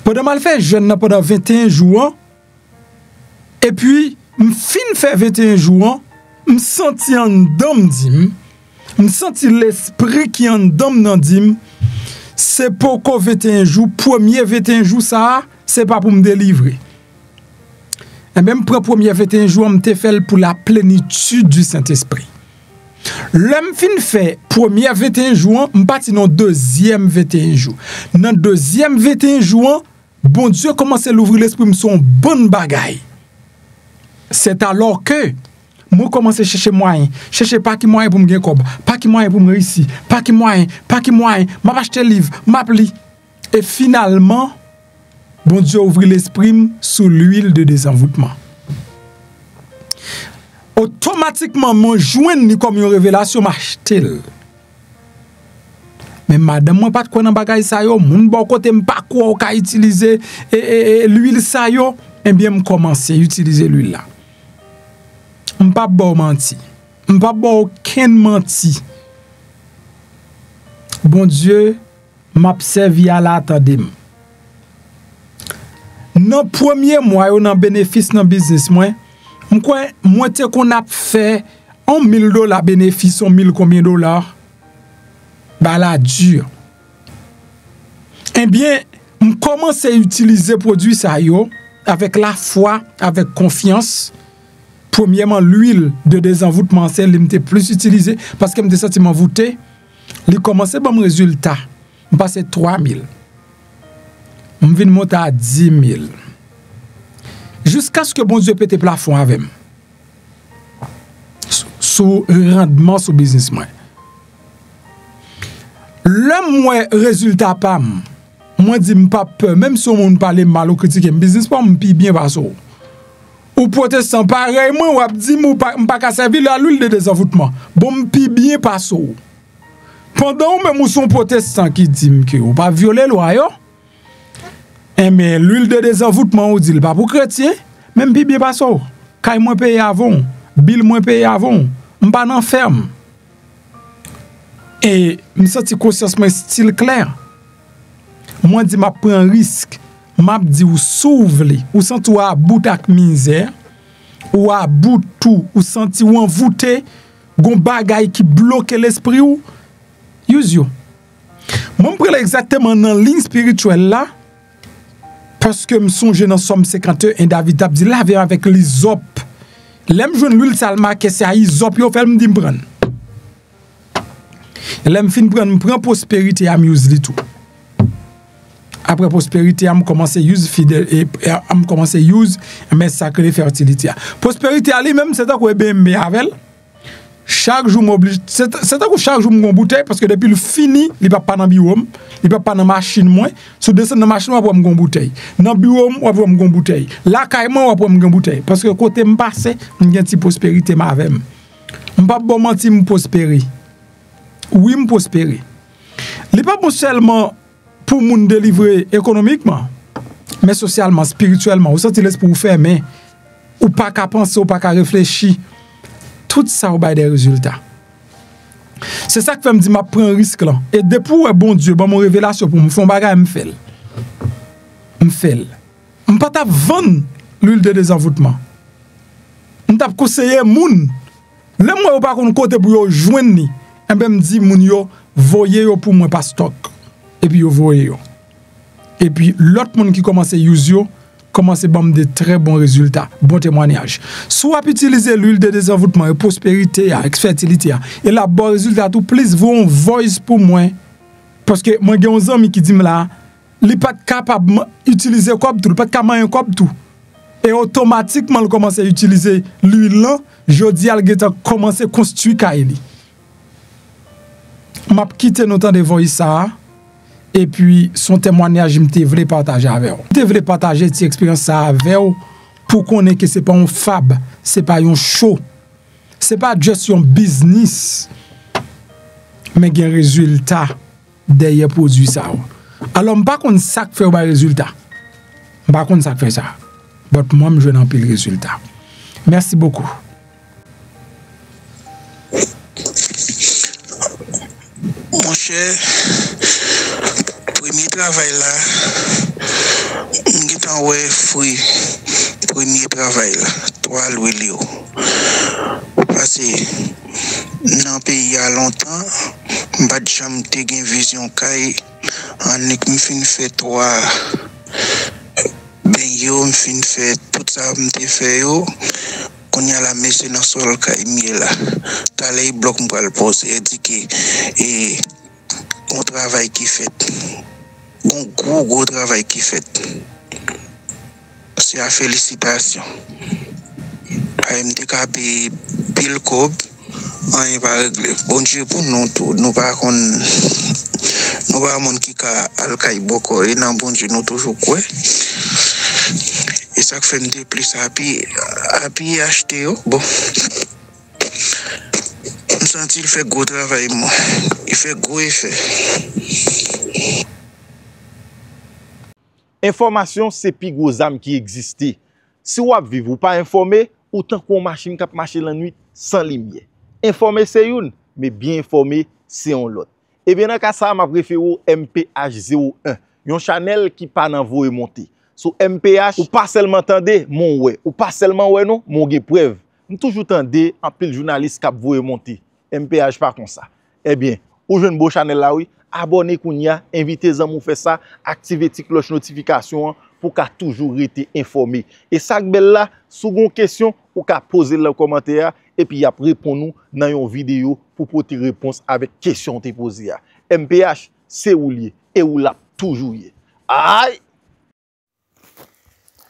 Pendant mal fait jeûne pendant 21 jours et puis me fin faire 21 jours, me senti en dom dim, me senti l'esprit qui en dom nan dim. C'est pour 21 jours, premier 21 jours ça c'est pas pour me délivrer. Et même pour premier 21 jours, je me fait pour la plénitude du Saint-Esprit. L'homme fin fait premier 21 jours, je parti dans deuxième 21 jours. Dans deuxième 21 jours, bon Dieu commence à l'ouvrir l'esprit, me son bonne bagaille. C'est alors que moi commence à chercher moyen, chercher pas qui moyen pour me gagner cob, pas qui moyen pour me réussir, pas qui moyen, m'a acheter livre, m'a pli. Et finalement bon Dieu ouvre l'esprit sous l'huile de désenvoûtement. Automatiquement, mon joint comme une révélation m'acheter. Mais madame, moi pas de quoi dans bagay ça yo, moun bon côté m'pas quoi ou ka utiliser l'huile ça yo, et bien me commencer utiliser l'huile là. M'pas bon menti. M'pas bon aucun menti. Bon Dieu m'a servi à l'attendre. Dans premier mois yo nan bénéfice dans business moi te qu'on a fait $1,000 bénéfice, 1,000 combien dollars bah la dure. Eh bien Je commence à utiliser produit ça yo avec la foi, avec confiance. Premièrement, l'huile de désenvoûtement, c'est l'imité plus utilisée parce que je me senti m'envoûté. Il commence à bon résultat. Je passe 3 000. Je viens monter à 10 000. Jusqu'à ce que bon Dieu pète plafond avec moi. Sous rendement, sous business. Le moins résultat pas. Moi, je dis pas peur. Même si on parle mal ou critique, business pas me pi bien parce ou protestant pareil, moi, ou dit ou pas qu'à servir la l'huile de désenvoûtement. Bon, me pi bien parce pendant même ou son protestant qui dit que ou pas violer loi yo. Mais l'huile de désenvoûtement ou dit pas pour chrétien, même pi bien parce kay moi paye avant, bill moi paye avant, m'pas nan ferme. Et me senti conscience moi style clair. Moi dis m'a prend risque, m'a dit ou s'ouvre, ou senti ou à bout ak misère, ou à bout tout, ou senti ou envoûté, gon bagay qui bloque l'esprit ou use yo. Moi me prend exactement dans ligne spirituelle là parce que me songe dans Somme 51 et David a dit laver avec l'hysope. L'aime joindre l'huile salma que c'est à hysope yo fait me dit me prendre. L'aime fin prendre me prend prospérité à use li tout. Après prospérité, on commence à use fidèle et on commence à use mais sacré fertilité. Prospérité ali même c'est ça qu'on bien avec. Chaque jour m'oblige c'est ça que chaque jour m'gon bouteille parce que depuis le fini, il pas dans biome, il pas dans machine moins, sous descend dans machine on m'gon bouteille. Dans biome on va m'gon bouteille. Là caïman on va m'gon bouteille parce que côté m'passé, m'gen ti prospérité ma avec. M'pas bon menti m'prospérer. Oui m'prospérer. Il pas bon seulement pour moun délivrer économiquement, mais socialement, spirituellement, ou senti l'esprit pour faire, mais ou pas qu'à penser, ou pas qu'à réfléchir. Tout ça, ou ba des résultats. C'est ça que fait me dire, ma prend risque là. Et depuis, bon Dieu, bon, mon révélation pour me faire un bagage, me fait. Je pas ta vendre l'huile de désenvoûtement. Je t'a conseillé moun. Le moi ou pas qu'on côté pour yo joindre ni, et ben me dit moun yo voyez yo pour moi pas stock. Et puis, vous voyez. Et puis, l'autre monde qui commence à use yo, commence à avoir de très bons résultats, bons témoignages. Soit utiliser l'huile de désenvoûtement et prospérité, et fertilité, et là, bon résultat, tout plus, vous un voice pour moi. Parce que moi, j'ai un ami qui dit là, il n'est pas capable d'utiliser comme tout, il n'est pas capable de comme tout. Et automatiquement, il commence à utiliser l'huile là, Jodi a commencé à construire Kaili. Je vais quitter notre temps de voice ça. Et puis, son témoignage, je voulais partager avec vous. Je voulais partager cette expérience avec vous pour qu'on ait que ce n'est pas un fab, ce n'est pas un show, ce n'est pas juste un business, mais il y a un résultat derrière le produit. Alors, je ne sais pas ça fait un résultat. Je ne sais pas ça fait ça. Mais moi, je n'ai pas le résultat. Merci beaucoup. Mon cher, premier travail là, on ouais fruit. Premier travail là, toi l'huile. Parce que dans le pays il y a longtemps, je n'ai jamais eu une vision caille. En équipe, je fais trois. Ben yo, je fais tout ça, je fais yo. Quand il y a la messe dans le sol, il y a là. T'as les blocs pour le poser et dit que un travail qui fait. Un gros travail qui fait. C'est la félicitation. AMD paye pile cob, on n'est pas réglé. Bon Dieu pour nous tous, nous pas qu'on nous pas monde qui a alcaï beaucoup et non bon Dieu nous toujours quoi. Et ça fait me plus happy acheter bon. On sent il fait gros travail moi. Il fait gros effet. Information c'est plus gros âme qui existe. Si vous vivez ou pas informé, autant qu'on machine qui marche la nuit sans lumière. Informé c'est une, mais bien informé c'est un l'autre. Et bien dans cas ça m'a préféré MPH01, un channel qui pas dans voie monter. Sur MPH ou pas seulement entendre mon ouais, ou pas seulement ouais non, mon gen preuve. Nous toujours entendre en pile journaliste qui voie monter. MPH pas comme ça. Eh bien, pour joindre beau channel là oui, abonnez kounya, invitez zan mou faire ça, activez ti cloche notification pour qu'a toujours été informé. Et ça belle là, sous gon question ou qu'a poser le commentaire et puis y a répond nous dans une vidéo pour porter réponse avec question te poser. MPH c'est ou lié et ou l'a toujours lié. Aïe.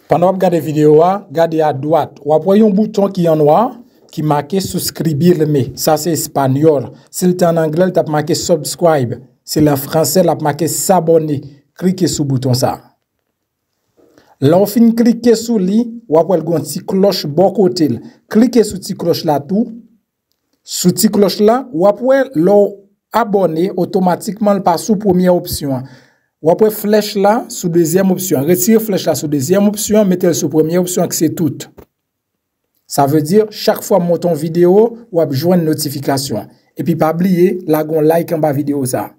Pendant que vous regardez la vidéo, regardez à droite. Vous voyez un bouton qui est en noir qui marque souscribir. Ça, c'est espagnol. Si c'est en anglais, il a marqué subscribe. Si c'est en français, il a marqué s'abonner. Cliquez sur le bouton ça. Là, on finit de cliquer sur lui, vous voyez une petite cloche bon côté. Cliquez sur cette cloche là tout. Sur cette cloche là, vous voyez l'abonner automatiquement par sous première option. Ou après flèche là sous deuxième option. Retirez flèche là sous deuxième option, mettez-le sous première option que c'est tout. Ça veut dire chaque fois que monte une vidéo, ou avez joindre une notification. Et puis pas oublier, la gon like en bas vidéo ça.